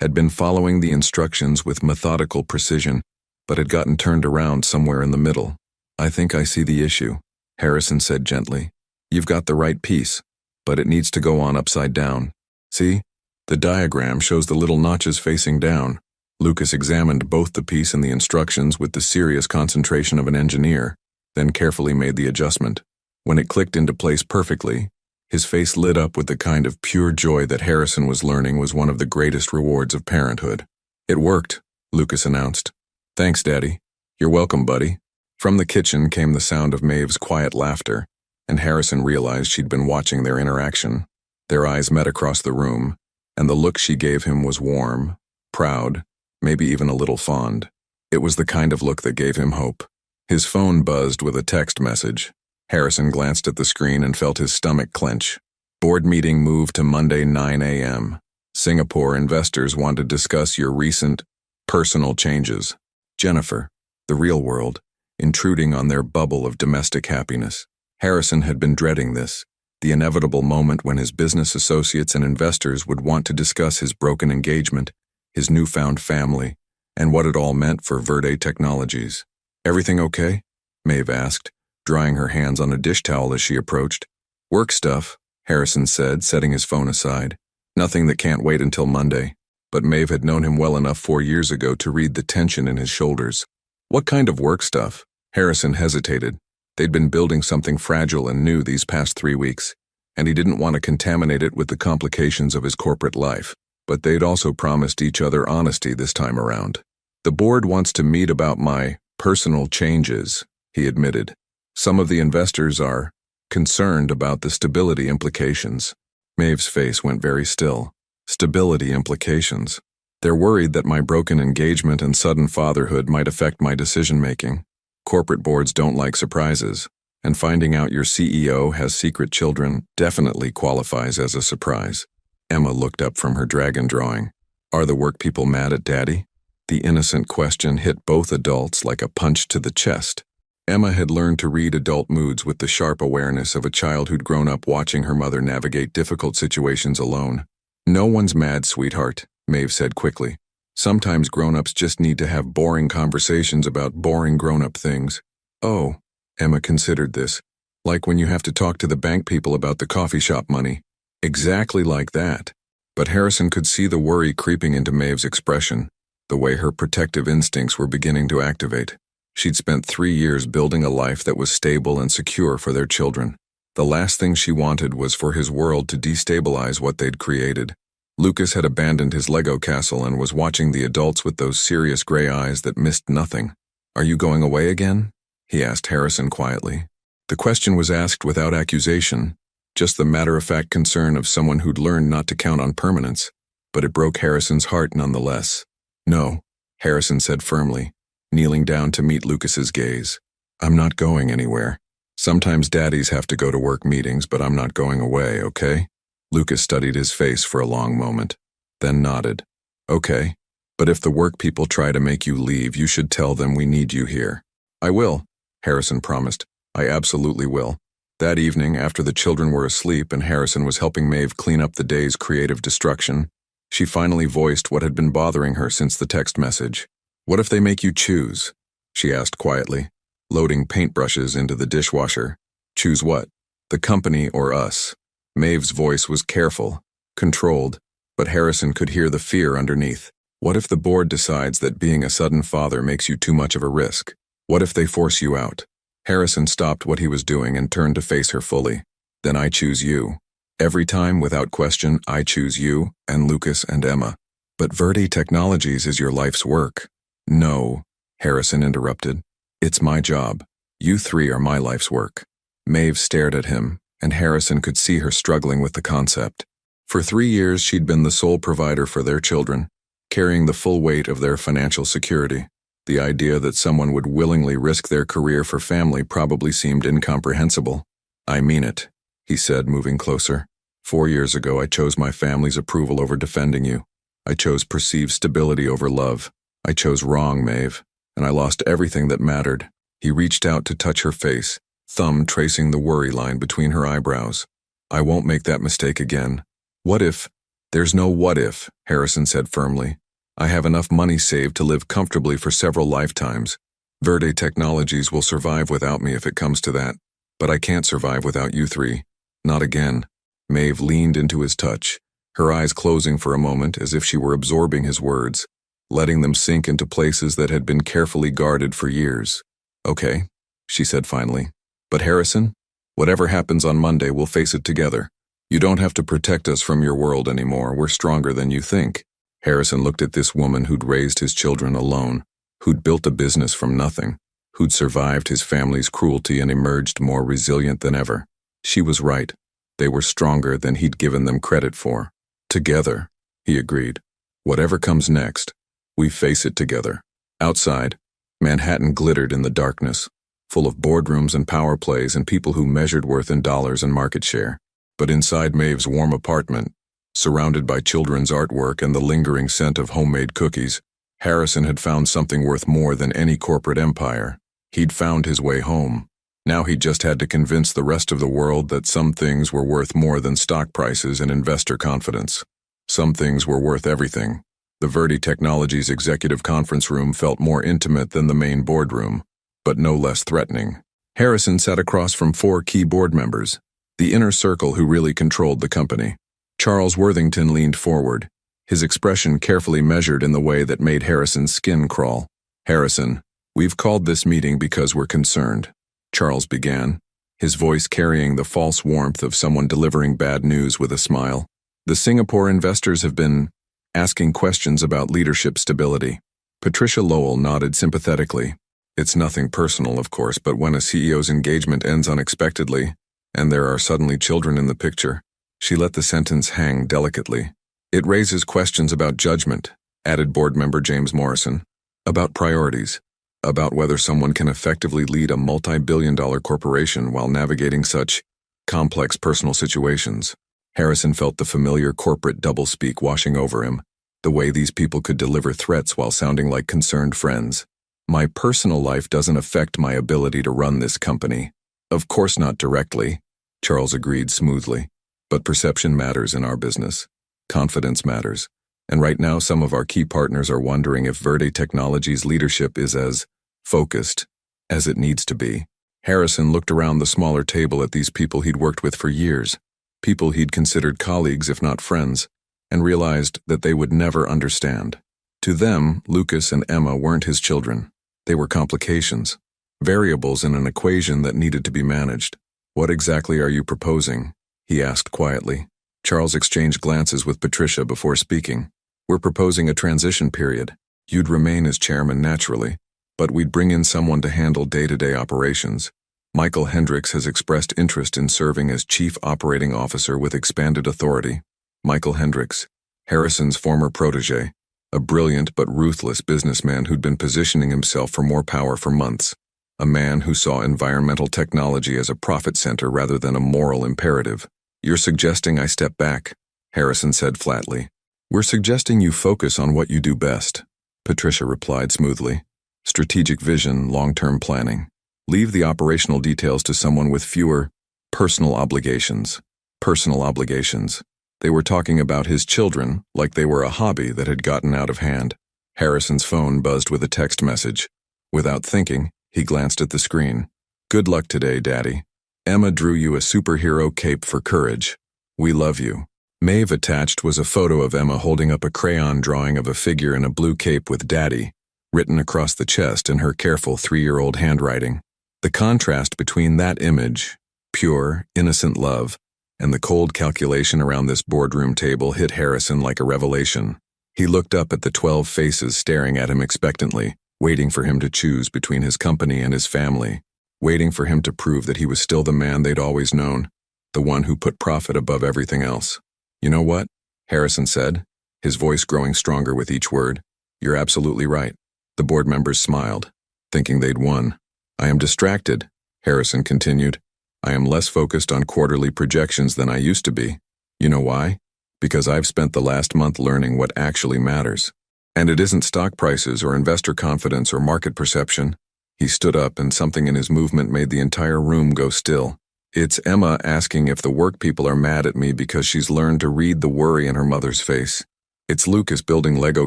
had been following the instructions with methodical precision, but had gotten turned around somewhere in the middle. "I think I see the issue," Harrison said gently. "You've got the right piece, but it needs to go on upside down. See? The diagram shows the little notches facing down." Lucas examined both the piece and the instructions with the serious concentration of an engineer, then carefully made the adjustment. When it clicked into place perfectly, his face lit up with the kind of pure joy that Harrison was learning was one of the greatest rewards of parenthood. "It worked," Lucas announced. "Thanks, Daddy." "You're welcome, buddy." From the kitchen came the sound of Maeve's quiet laughter, and Harrison realized she'd been watching their interaction. Their eyes met across the room, and the look she gave him was warm, proud, maybe even a little fond. It was the kind of look that gave him hope. His phone buzzed with a text message. Harrison glanced at the screen and felt his stomach clench. "Board meeting moved to Monday 9 a.m. Singapore investors want to discuss your recent personal changes." Jennifer, the real world, intruding on their bubble of domestic happiness. Harrison had been dreading this, the inevitable moment when his business associates and investors would want to discuss his broken engagement, his newfound family, and what it all meant for Verde Technologies. "Everything okay?" Maeve asked, drying her hands on a dish towel as she approached. "Work stuff," Harrison said, setting his phone aside. "Nothing that can't wait until Monday." But Maeve had known him well enough 4 years ago to read the tension in his shoulders. "What kind of work stuff?" Harrison hesitated. They'd been building something fragile and new these past 3 weeks, and he didn't want to contaminate it with the complications of his corporate life. But they'd also promised each other honesty this time around. "The board wants to meet about my personal changes," he admitted. "Some of the investors are concerned about the stability implications." Maeve's face went very still. "Stability implications. They're worried that my broken engagement and sudden fatherhood might affect my decision-making. Corporate boards don't like surprises, and finding out your CEO has secret children definitely qualifies as a surprise." Emma looked up from her dragon drawing. "Are the work people mad at Daddy?" The innocent question hit both adults like a punch to the chest. Emma had learned to read adult moods with the sharp awareness of a child who'd grown up watching her mother navigate difficult situations alone. "No one's mad, sweetheart," Maeve said quickly. "Sometimes grown-ups just need to have boring conversations about boring grown-up things." "Oh," Emma considered this. "Like when you have to talk to the bank people about the coffee shop money." Exactly like that. But Harrison could see the worry creeping into Maeve's expression, the way her protective instincts were beginning to activate. She'd spent 3 years building a life that was stable and secure for their children. The last thing she wanted was for his world to destabilize what they'd created. Lucas had abandoned his Lego castle and was watching the adults with those serious gray eyes that missed nothing. "Are you going away again?" he asked Harrison quietly. The question was asked without accusation, just the matter-of-fact concern of someone who'd learned not to count on permanence, but it broke Harrison's heart nonetheless. "No," Harrison said firmly, kneeling down to meet Lucas's gaze. "I'm not going anywhere. Sometimes daddies have to go to work meetings, but I'm not going away, okay?" Lucas studied his face for a long moment, then nodded. "Okay, but if the work people try to make you leave, you should tell them we need you here." "I will," Harrison promised. "I absolutely will." That evening, after the children were asleep and Harrison was helping Maeve clean up the day's creative destruction, she finally voiced what had been bothering her since the text message. "What if they make you choose?" she asked quietly, loading paintbrushes into the dishwasher. "Choose what? The company or us?" Maeve's voice was careful, controlled, but Harrison could hear the fear underneath. "What if the board decides that being a sudden father makes you too much of a risk? What if they force you out?" Harrison stopped what he was doing and turned to face her fully. "Then I choose you. Every time, without question, I choose you and Lucas and Emma." "But Verde Technologies is your life's work." "No," Harrison interrupted. "It's my job. You 3 are my life's work." Maeve stared at him, and Harrison could see her struggling with the concept. For 3 years, she'd been the sole provider for their children, carrying the full weight of their financial security. The idea that someone would willingly risk their career for family probably seemed incomprehensible. "I mean it," he said, moving closer. 4 years ago, I chose my family's approval over defending you. I chose perceived stability over love. I chose wrong, Maeve, and I lost everything that mattered." He reached out to touch her face, thumb tracing the worry line between her eyebrows. "I won't make that mistake again." "What if?" There's no what if, Harrison said firmly. I have enough money saved to live comfortably for several lifetimes. Verde Technologies will survive without me if it comes to that. But I can't survive without you three. Not again. Maeve leaned into his touch, her eyes closing for a moment as if she were absorbing his words, letting them sink into places that had been carefully guarded for years. Okay, she said finally. But Harrison, whatever happens on Monday, we'll face it together. You don't have to protect us from your world anymore. We're stronger than you think. Harrison looked at this woman who'd raised his children alone, who'd built a business from nothing, who'd survived his family's cruelty and emerged more resilient than ever. She was right. They were stronger than he'd given them credit for. Together, he agreed. Whatever comes next, we face it together. Outside, Manhattan glittered in the darkness, full of boardrooms and power plays and people who measured worth in dollars and market share. But inside Maeve's warm apartment, surrounded by children's artwork and the lingering scent of homemade cookies, Harrison had found something worth more than any corporate empire. He'd found his way home. Now he just had to convince the rest of the world that some things were worth more than stock prices and investor confidence. Some things were worth everything. The Verde Technologies executive conference room felt more intimate than the main boardroom, but no less threatening. Harrison sat across from 4 key board members, the inner circle who really controlled the company. Charles Worthington leaned forward, his expression carefully measured in the way that made Harrison's skin crawl. Harrison, we've called this meeting because we're concerned, Charles began, his voice carrying the false warmth of someone delivering bad news with a smile. The Singapore investors have been asking questions about leadership stability. Patricia Lowell nodded sympathetically. It's nothing personal, of course, but when a CEO's engagement ends unexpectedly, and there are suddenly children in the picture, she let the sentence hang delicately. It raises questions about judgment, added board member James Morrison, about priorities, about whether someone can effectively lead a multi-billion-dollar corporation while navigating such complex personal situations. Harrison felt the familiar corporate doublespeak washing over him, the way these people could deliver threats while sounding like concerned friends. My personal life doesn't affect my ability to run this company. Of course not directly, Charles agreed smoothly. But perception matters in our business. Confidence matters. And right now some of our key partners are wondering if Verde Technologies' leadership is as focused as it needs to be. Harrison looked around the smaller table at these people he'd worked with for years, people he'd considered colleagues if not friends, and realized that they would never understand. To them, Lucas and Emma weren't his children. They were complications, variables in an equation that needed to be managed. What exactly are you proposing? He asked quietly. Charles exchanged glances with Patricia before speaking. We're proposing a transition period. You'd remain as chairman naturally, but we'd bring in someone to handle day-to-day operations. Michael Hendricks has expressed interest in serving as chief operating officer with expanded authority. Michael Hendricks, Harrison's former protege, a brilliant but ruthless businessman who'd been positioning himself for more power for months. A man who saw environmental technology as a profit center rather than a moral imperative. You're suggesting I step back, Harrison said flatly. We're suggesting you focus on what you do best, Patricia replied smoothly. Strategic vision, long-term planning. Leave the operational details to someone with fewer personal obligations. Personal obligations. They were talking about his children like they were a hobby that had gotten out of hand. Harrison's phone buzzed with a text message. Without thinking, he glanced at the screen. Good luck today, Daddy. Emma drew you a superhero cape for courage. We love you. Maeve attached was a photo of Emma holding up a crayon drawing of a figure in a blue cape with Daddy, written across the chest in her careful 3-year-old handwriting. The contrast between that image, pure, innocent love, and the cold calculation around this boardroom table hit Harrison like a revelation. He looked up at the 12 faces staring at him expectantly, waiting for him to choose between his company and his family, waiting for him to prove that he was still the man they'd always known, the one who put profit above everything else. You know what? Harrison said, his voice growing stronger with each word. You're absolutely right. The board members smiled, thinking they'd won. I am distracted, Harrison continued. I am less focused on quarterly projections than I used to be. You know why? Because I've spent the last month learning what actually matters. And it isn't stock prices or investor confidence or market perception. He stood up and something in his movement made the entire room go still. It's Emma asking if the work people are mad at me because she's learned to read the worry in her mother's face. It's Lucas building Lego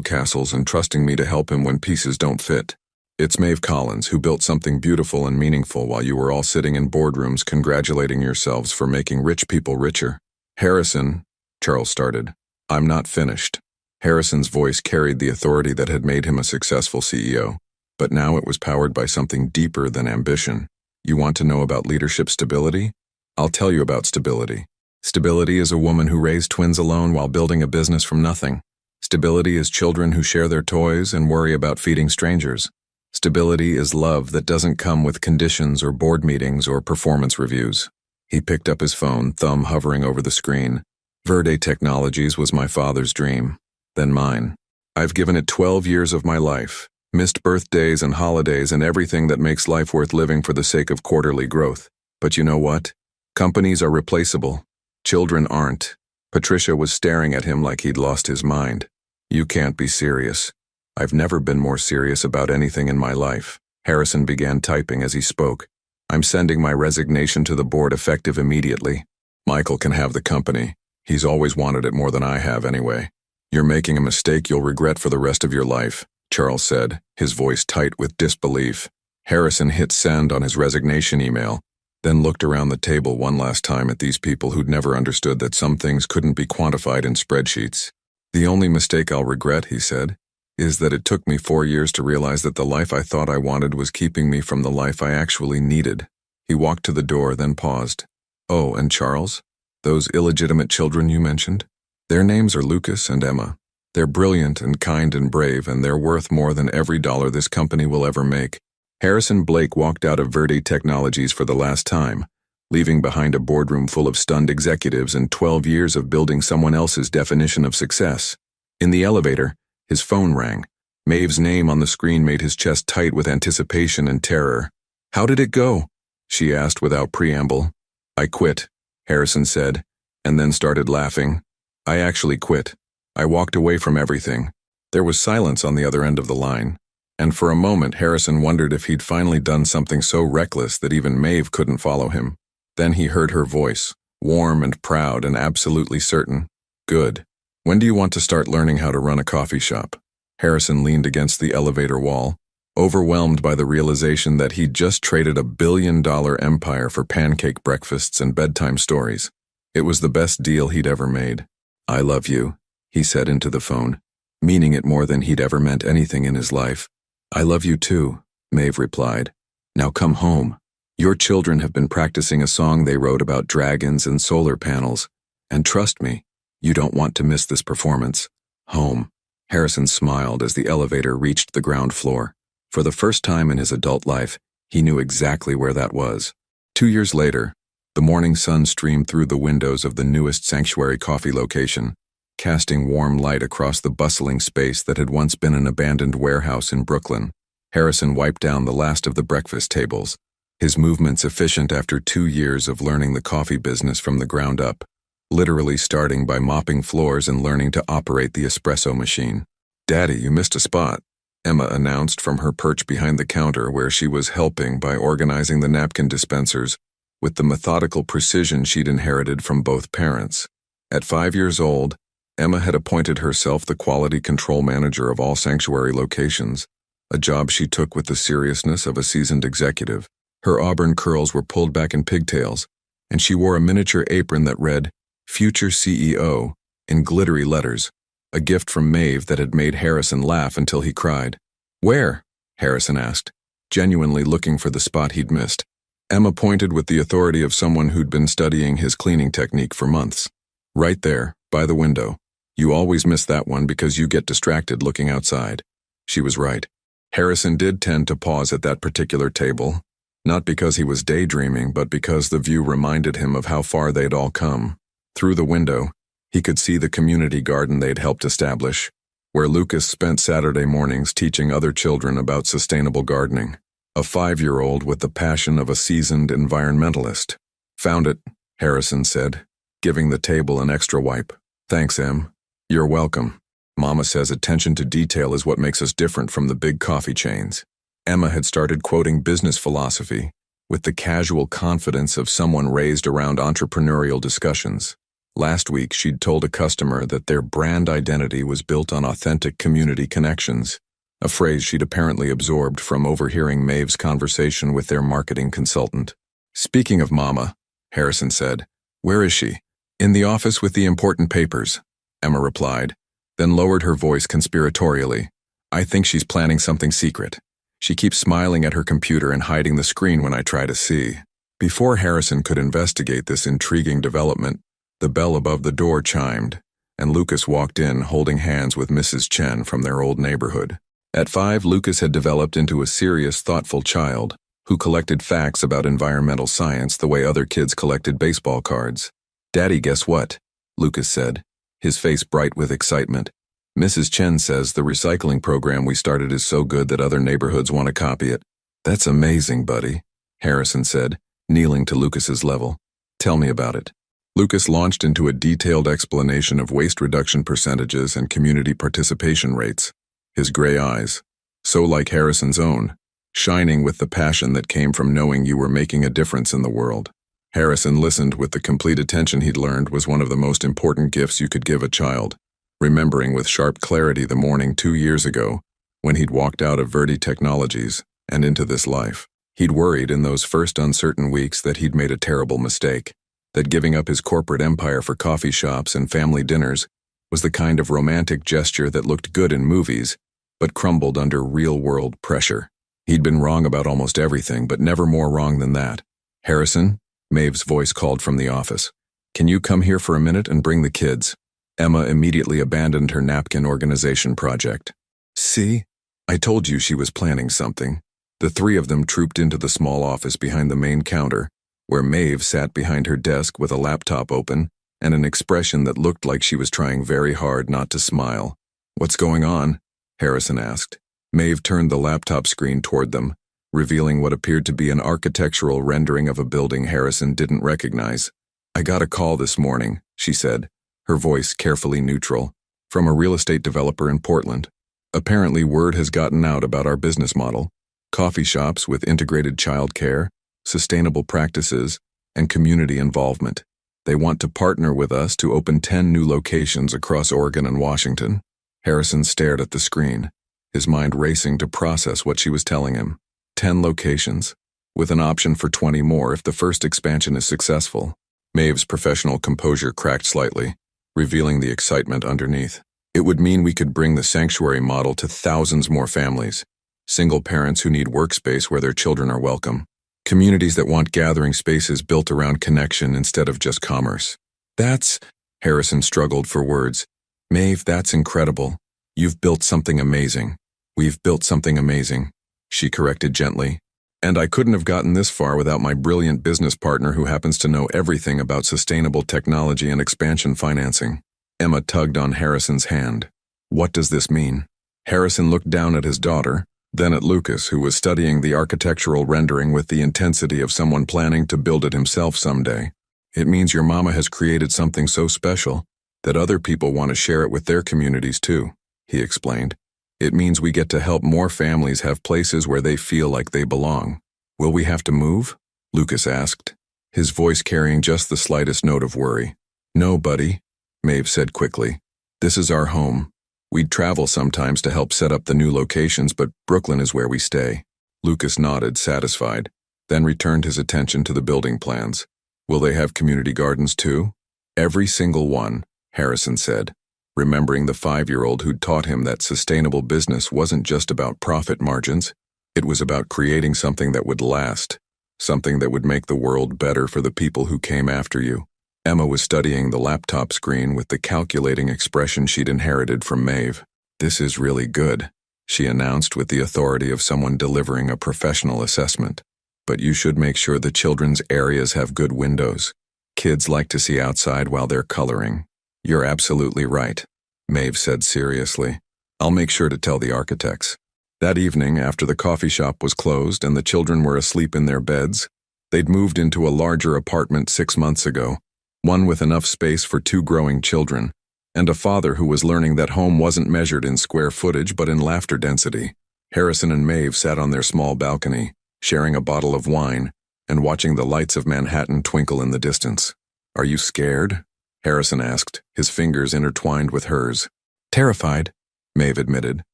castles and trusting me to help him when pieces don't fit. It's Maeve Collins who built something beautiful and meaningful while you were all sitting in boardrooms congratulating yourselves for making rich people richer. Harrison, Charles started. I'm not finished. Harrison's voice carried the authority that had made him a successful CEO, but now it was powered by something deeper than ambition. You want to know about leadership stability? I'll tell you about stability. Stability is a woman who raised twins alone while building a business from nothing. Stability is children who share their toys and worry about feeding strangers. Stability is love that doesn't come with conditions or board meetings or performance reviews. He picked up his phone, thumb hovering over the screen. Verde Technologies was my father's dream, then mine. I've given it 12 years of my life. Missed birthdays and holidays and everything that makes life worth living for the sake of quarterly growth. But you know what? Companies are replaceable. Children aren't. Patricia was staring at him like he'd lost his mind. You can't be serious. I've never been more serious about anything in my life. Harrison began typing as he spoke. I'm sending my resignation to the board effective immediately. Michael can have the company. He's always wanted it more than I have anyway. You're making a mistake you'll regret for the rest of your life, Charles said, his voice tight with disbelief. Harrison hit send on his resignation email, then looked around the table one last time at these people who'd never understood that some things couldn't be quantified in spreadsheets. The only mistake I'll regret, he said, is that it took me 4 years to realize that the life I thought I wanted was keeping me from the life I actually needed. He walked to the door, then paused. Oh, and Charles? Those illegitimate children you mentioned? Their names are Lucas and Emma. They're brilliant and kind and brave, and they're worth more than every dollar this company will ever make. Harrison Blake walked out of Verde Technologies for the last time, leaving behind a boardroom full of stunned executives and 12 years of building someone else's definition of success. In the elevator, his phone rang. Maeve's name on the screen made his chest tight with anticipation and terror. How did it go? She asked without preamble. I quit, Harrison said, and then started laughing. I actually quit. I walked away from everything. There was silence on the other end of the line, and for a moment Harrison wondered if he'd finally done something so reckless that even Maeve couldn't follow him. Then he heard her voice, warm and proud and absolutely certain. Good. When do you want to start learning how to run a coffee shop? Harrison leaned against the elevator wall, overwhelmed by the realization that he'd just traded a billion-dollar empire for pancake breakfasts and bedtime stories. It was the best deal he'd ever made. I love you, he said into the phone, meaning it more than he'd ever meant anything in his life. I love you too, Maeve replied. Now come home. Your children have been practicing a song they wrote about dragons and solar panels, and trust me, you don't want to miss this performance. Home. Harrison smiled as the elevator reached the ground floor. For the first time in his adult life, he knew exactly where that was. 2 years later, the morning sun streamed through the windows of the newest Sanctuary Coffee location, casting warm light across the bustling space that had once been an abandoned warehouse in Brooklyn. Harrison wiped down the last of the breakfast tables, his movements efficient after 2 years of learning the coffee business from the ground up, literally starting by mopping floors and learning to operate the espresso machine. Daddy, you missed a spot, Emma announced from her perch behind the counter where she was helping by organizing the napkin dispensers with the methodical precision she'd inherited from both parents. At 5 years old, Emma had appointed herself the quality control manager of all Sanctuary locations, a job she took with the seriousness of a seasoned executive. Her auburn curls were pulled back in pigtails, and she wore a miniature apron that read, Future CEO, in glittery letters, a gift from Maeve that had made Harrison laugh until he cried. Where? Harrison asked, genuinely looking for the spot he'd missed. Emma pointed with the authority of someone who'd been studying his cleaning technique for months. Right there, by the window. You always miss that one because you get distracted looking outside. She was right. Harrison did tend to pause at that particular table, not because he was daydreaming, but because the view reminded him of how far they'd all come. Through the window, he could see the community garden they'd helped establish, where Lucas spent Saturday mornings teaching other children about sustainable gardening. A 5-year-old with the passion of a seasoned environmentalist. Found it, Harrison said, giving the table an extra wipe. Thanks, Em. You're welcome. Mama says attention to detail is what makes us different from the big coffee chains. Emma had started quoting business philosophy, with the casual confidence of someone raised around entrepreneurial discussions. Last week, she'd told a customer that their brand identity was built on authentic community connections, a phrase she'd apparently absorbed from overhearing Maeve's conversation with their marketing consultant. "Speaking of Mama," Harrison said, "where is she?" "In the office with the important papers," Emma replied, then lowered her voice conspiratorially. "I think she's planning something secret. She keeps smiling at her computer and hiding the screen when I try to see." Before Harrison could investigate this intriguing development, the bell above the door chimed, and Lucas walked in holding hands with Mrs. Chen from their old neighborhood. At 5, Lucas had developed into a serious, thoughtful child who collected facts about environmental science the way other kids collected baseball cards. "Daddy, guess what?" Lucas said, his face bright with excitement. "Mrs. Chen says the recycling program we started is so good that other neighborhoods want to copy it." "That's amazing, buddy," Harrison said, kneeling to Lucas's level. "Tell me about it." Lucas launched into a detailed explanation of waste reduction percentages and community participation rates, his gray eyes, so like Harrison's own, shining with the passion that came from knowing you were making a difference in the world. Harrison listened with the complete attention he'd learned was one of the most important gifts you could give a child, remembering with sharp clarity the morning 2 years ago when he'd walked out of Verdi Technologies and into this life. He'd worried in those first uncertain weeks that he'd made a terrible mistake, that giving up his corporate empire for coffee shops and family dinners was the kind of romantic gesture that looked good in movies, but crumbled under real-world pressure. He'd been wrong about almost everything, but never more wrong than that. "Harrison," Maeve's voice called from the office, "can you come here for a minute and bring the kids?" Emma immediately abandoned her napkin organization project. "See? I told you she was planning something." The 3 of them trooped into the small office behind the main counter, where Maeve sat behind her desk with a laptop open and an expression that looked like she was trying very hard not to smile. "What's going on?" Harrison asked. Maeve turned the laptop screen toward them, revealing what appeared to be an architectural rendering of a building Harrison didn't recognize. "I got a call this morning," she said, her voice carefully neutral, "from a real estate developer in Portland. Apparently word has gotten out about our business model: coffee shops with integrated childcare, sustainable practices, and community involvement. They want to partner with us to open 10 new locations across Oregon and Washington." Harrison stared at the screen, his mind racing to process what she was telling him. 10 locations, with an option for 20 more if the first expansion is successful. Maeve's professional composure cracked slightly, revealing the excitement underneath. "It would mean we could bring the sanctuary model to thousands more families, single parents who need workspace where their children are welcome, communities that want gathering spaces built around connection instead of just commerce." "That's," Harrison struggled for words. "Maeve, that's incredible. You've built something amazing." "We've built something amazing," she corrected gently. "And I couldn't have gotten this far without my brilliant business partner who happens to know everything about sustainable technology and expansion financing." Emma tugged on Harrison's hand. "What does this mean?" Harrison looked down at his daughter, then at Lucas, who was studying the architectural rendering with the intensity of someone planning to build it himself someday. "It means your mama has created something so special that other people want to share it with their communities too," he explained. "It means we get to help more families have places where they feel like they belong." "Will we have to move?" Lucas asked, his voice carrying just the slightest note of worry. "No, buddy," Maeve said quickly. "This is our home. We'd travel sometimes to help set up the new locations, but Brooklyn is where we stay." Lucas nodded, satisfied, then returned his attention to the building plans. "Will they have community gardens too?" "Every single one," Harrison said, remembering the 5-year-old who'd taught him that sustainable business wasn't just about profit margins. It was about creating something that would last, something that would make the world better for the people who came after you. Emma was studying the laptop screen with the calculating expression she'd inherited from Maeve. "This is really good," she announced with the authority of someone delivering a professional assessment. "But you should make sure the children's areas have good windows. Kids like to see outside while they're coloring." "You're absolutely right," Maeve said seriously. "I'll make sure to tell the architects." That evening, after the coffee shop was closed and the children were asleep in their beds, they'd moved into a larger apartment 6 months ago, one with enough space for 2 growing children, and a father who was learning that home wasn't measured in square footage but in laughter density. Harrison and Maeve sat on their small balcony, sharing a bottle of wine, and watching the lights of Manhattan twinkle in the distance. "Are you scared?" Harrison asked, his fingers intertwined with hers. "Terrified," Maeve admitted.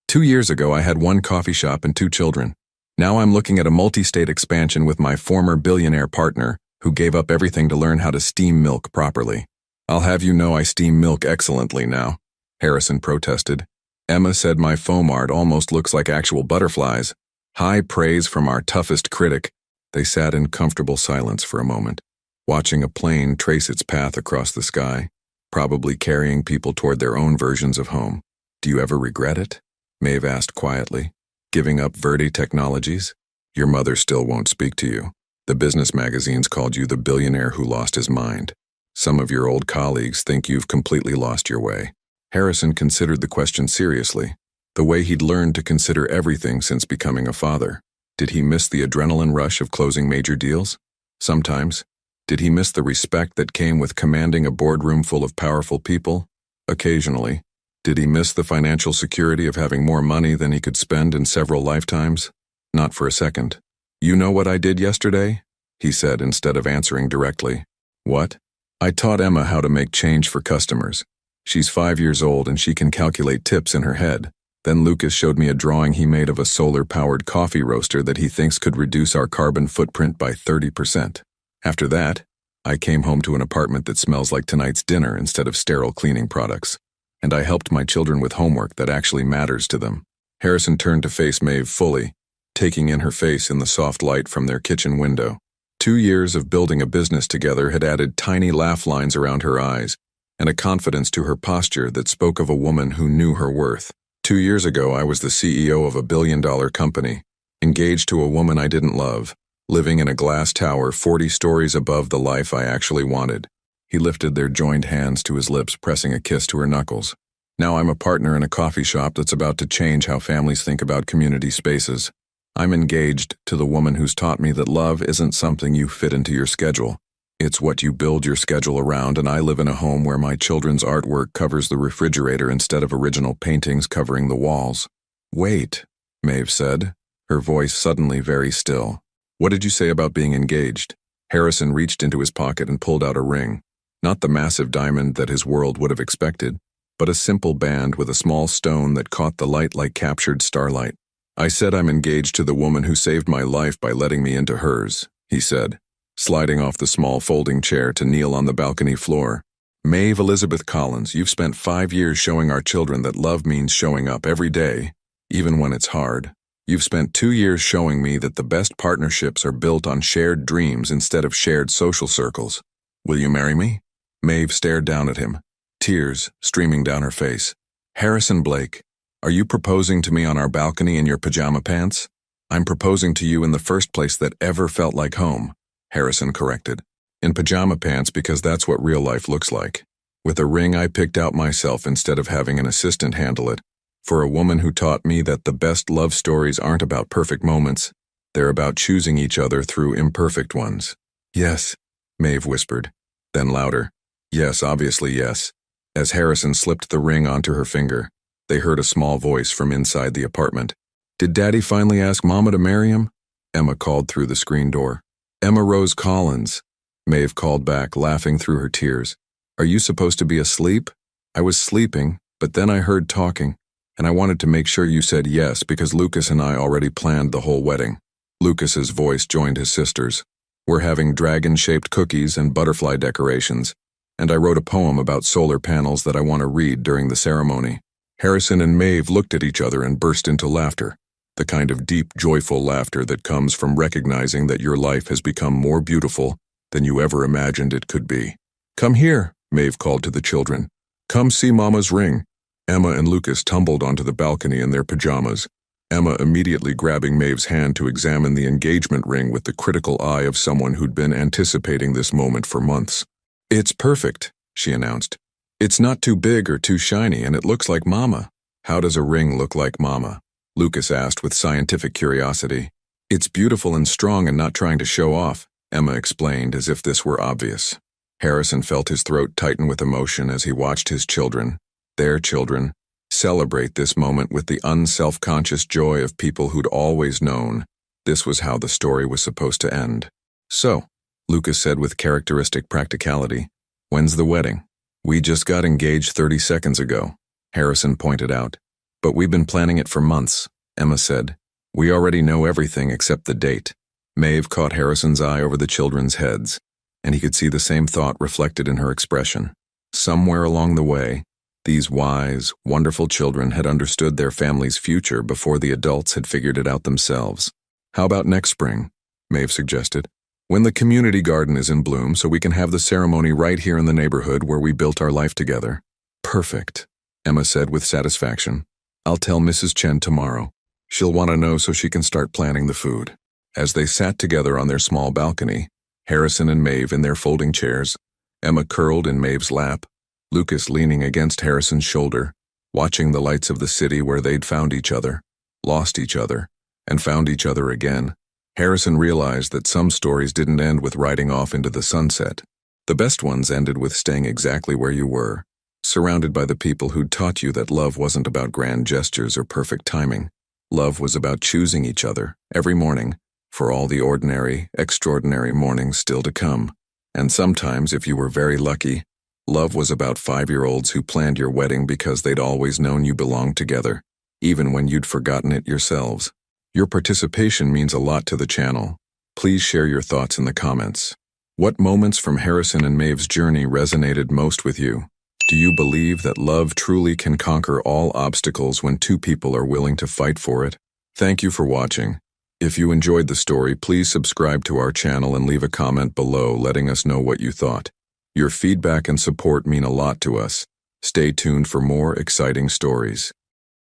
2 years ago I had one coffee shop and 2 children. Now I'm looking at a multi-state expansion with my former billionaire partner, who gave up everything to learn how to steam milk properly. "I'll have you know I steam milk excellently now," Harrison protested. "Emma said my foam art almost looks like actual butterflies." High praise from our toughest critic. They sat in comfortable silence for a moment, watching a plane trace its path across the sky, probably carrying people toward their own versions of home. "Do you ever regret it?" Maeve asked quietly. "Giving up Verde Technologies? Your mother still won't speak to you. The business magazines called you the billionaire who lost his mind. Some of your old colleagues think you've completely lost your way." Harrison considered the question seriously, the way he'd learned to consider everything since becoming a father. Did he miss the adrenaline rush of closing major deals? Sometimes. Did he miss the respect that came with commanding a boardroom full of powerful people? Occasionally. Did he miss the financial security of having more money than he could spend in several lifetimes? Not for a second. "You know what I did yesterday?" he said instead of answering directly. "What?" "I taught Emma how to make change for customers. She's 5 years old and she can calculate tips in her head. Then Lucas showed me a drawing he made of a solar-powered coffee roaster that he thinks could reduce our carbon footprint by 30%. After that, I came home to an apartment that smells like tonight's dinner instead of sterile cleaning products. And I helped my children with homework that actually matters to them." Harrison turned to face Maeve fully, taking in her face in the soft light from their kitchen window. 2 years of building a business together had added tiny laugh lines around her eyes, and a confidence to her posture that spoke of a woman who knew her worth. 2 years ago, I was the CEO of a billion-dollar company, engaged to a woman I didn't love, living in a glass tower 40 stories above the life I actually wanted. He lifted their joined hands to his lips, pressing a kiss to her knuckles. "Now I'm a partner in a coffee shop that's about to change how families think about community spaces. I'm engaged to the woman who's taught me that love isn't something you fit into your schedule. It's what you build your schedule around, and I live in a home where my children's artwork covers the refrigerator instead of original paintings covering the walls." "Wait," Maeve said, her voice suddenly very still. "What did you say about being engaged?" Harrison reached into his pocket and pulled out a ring. Not the massive diamond that his world would have expected, but a simple band with a small stone that caught the light like captured starlight. "I said I'm engaged to the woman who saved my life by letting me into hers," he said, sliding off the small folding chair to kneel on the balcony floor. "Maeve Elizabeth Collins, you've spent 5 years showing our children that love means showing up every day, even when it's hard. You've spent 2 years showing me that the best partnerships are built on shared dreams instead of shared social circles. Will you marry me?" Maeve stared down at him, tears streaming down her face. "Harrison Blake, are you proposing to me on our balcony in your pajama pants?" "I'm proposing to you in the first place that ever felt like home," Harrison corrected. "In pajama pants because that's what real life looks like. With a ring I picked out myself instead of having an assistant handle it. For a woman who taught me that the best love stories aren't about perfect moments, they're about choosing each other through imperfect ones." "Yes," Maeve whispered, then louder. "Yes, obviously yes." As Harrison slipped the ring onto her finger, they heard a small voice from inside the apartment. "Did Daddy finally ask Mama to marry him?" Emma called through the screen door. "Emma Rose Collins," Maeve called back, laughing through her tears. "Are you supposed to be asleep?" "I was sleeping, but then I heard talking, and I wanted to make sure you said yes because Lucas and I already planned the whole wedding." Lucas's voice joined his sister's. "We're having dragon-shaped cookies and butterfly decorations, and I wrote a poem about solar panels that I want to read during the ceremony." Harrison and Maeve looked at each other and burst into laughter, the kind of deep, joyful laughter that comes from recognizing that your life has become more beautiful than you ever imagined it could be. "Come here," Maeve called to the children. "Come see Mama's ring." Emma and Lucas tumbled onto the balcony in their pajamas, Emma immediately grabbing Maeve's hand to examine the engagement ring with the critical eye of someone who'd been anticipating this moment for months. "It's perfect," she announced. "It's not too big or too shiny, and it looks like Mama." "How does a ring look like Mama?" Lucas asked with scientific curiosity. "It's beautiful and strong and not trying to show off," Emma explained as if this were obvious. Harrison felt his throat tighten with emotion as he watched his children, their children, celebrate this moment with the unself-conscious joy of people who'd always known this was how the story was supposed to end. So, Lucas said with characteristic practicality, "When's the wedding?" "We just got engaged 30 seconds ago," Harrison pointed out. "But we've been planning it for months," Emma said. "We already know everything except the date." Maeve caught Harrison's eye over the children's heads, and he could see the same thought reflected in her expression. Somewhere along the way, these wise, wonderful children had understood their family's future before the adults had figured it out themselves. "How about next spring?" Maeve suggested. "When the community garden is in bloom so we can have the ceremony right here in the neighborhood where we built our life together." "Perfect," Emma said with satisfaction. "I'll tell Mrs. Chen tomorrow. She'll want to know so she can start planning the food." As they sat together on their small balcony, Harrison and Maeve in their folding chairs, Emma curled in Maeve's lap, Lucas leaning against Harrison's shoulder, watching the lights of the city where they'd found each other, lost each other, and found each other again, Harrison realized that some stories didn't end with riding off into the sunset. The best ones ended with staying exactly where you were, surrounded by the people who'd taught you that love wasn't about grand gestures or perfect timing. Love was about choosing each other, every morning, for all the ordinary, extraordinary mornings still to come. And sometimes, if you were very lucky, love was about 5-year-olds who planned your wedding because they'd always known you belonged together, even when you'd forgotten it yourselves. Your participation means a lot to the channel. Please share your thoughts in the comments. What moments from Harrison and Maeve's journey resonated most with you? Do you believe that love truly can conquer all obstacles when two people are willing to fight for it? Thank you for watching. If you enjoyed the story, please subscribe to our channel and leave a comment below letting us know what you thought. Your feedback and support mean a lot to us. Stay tuned for more exciting stories.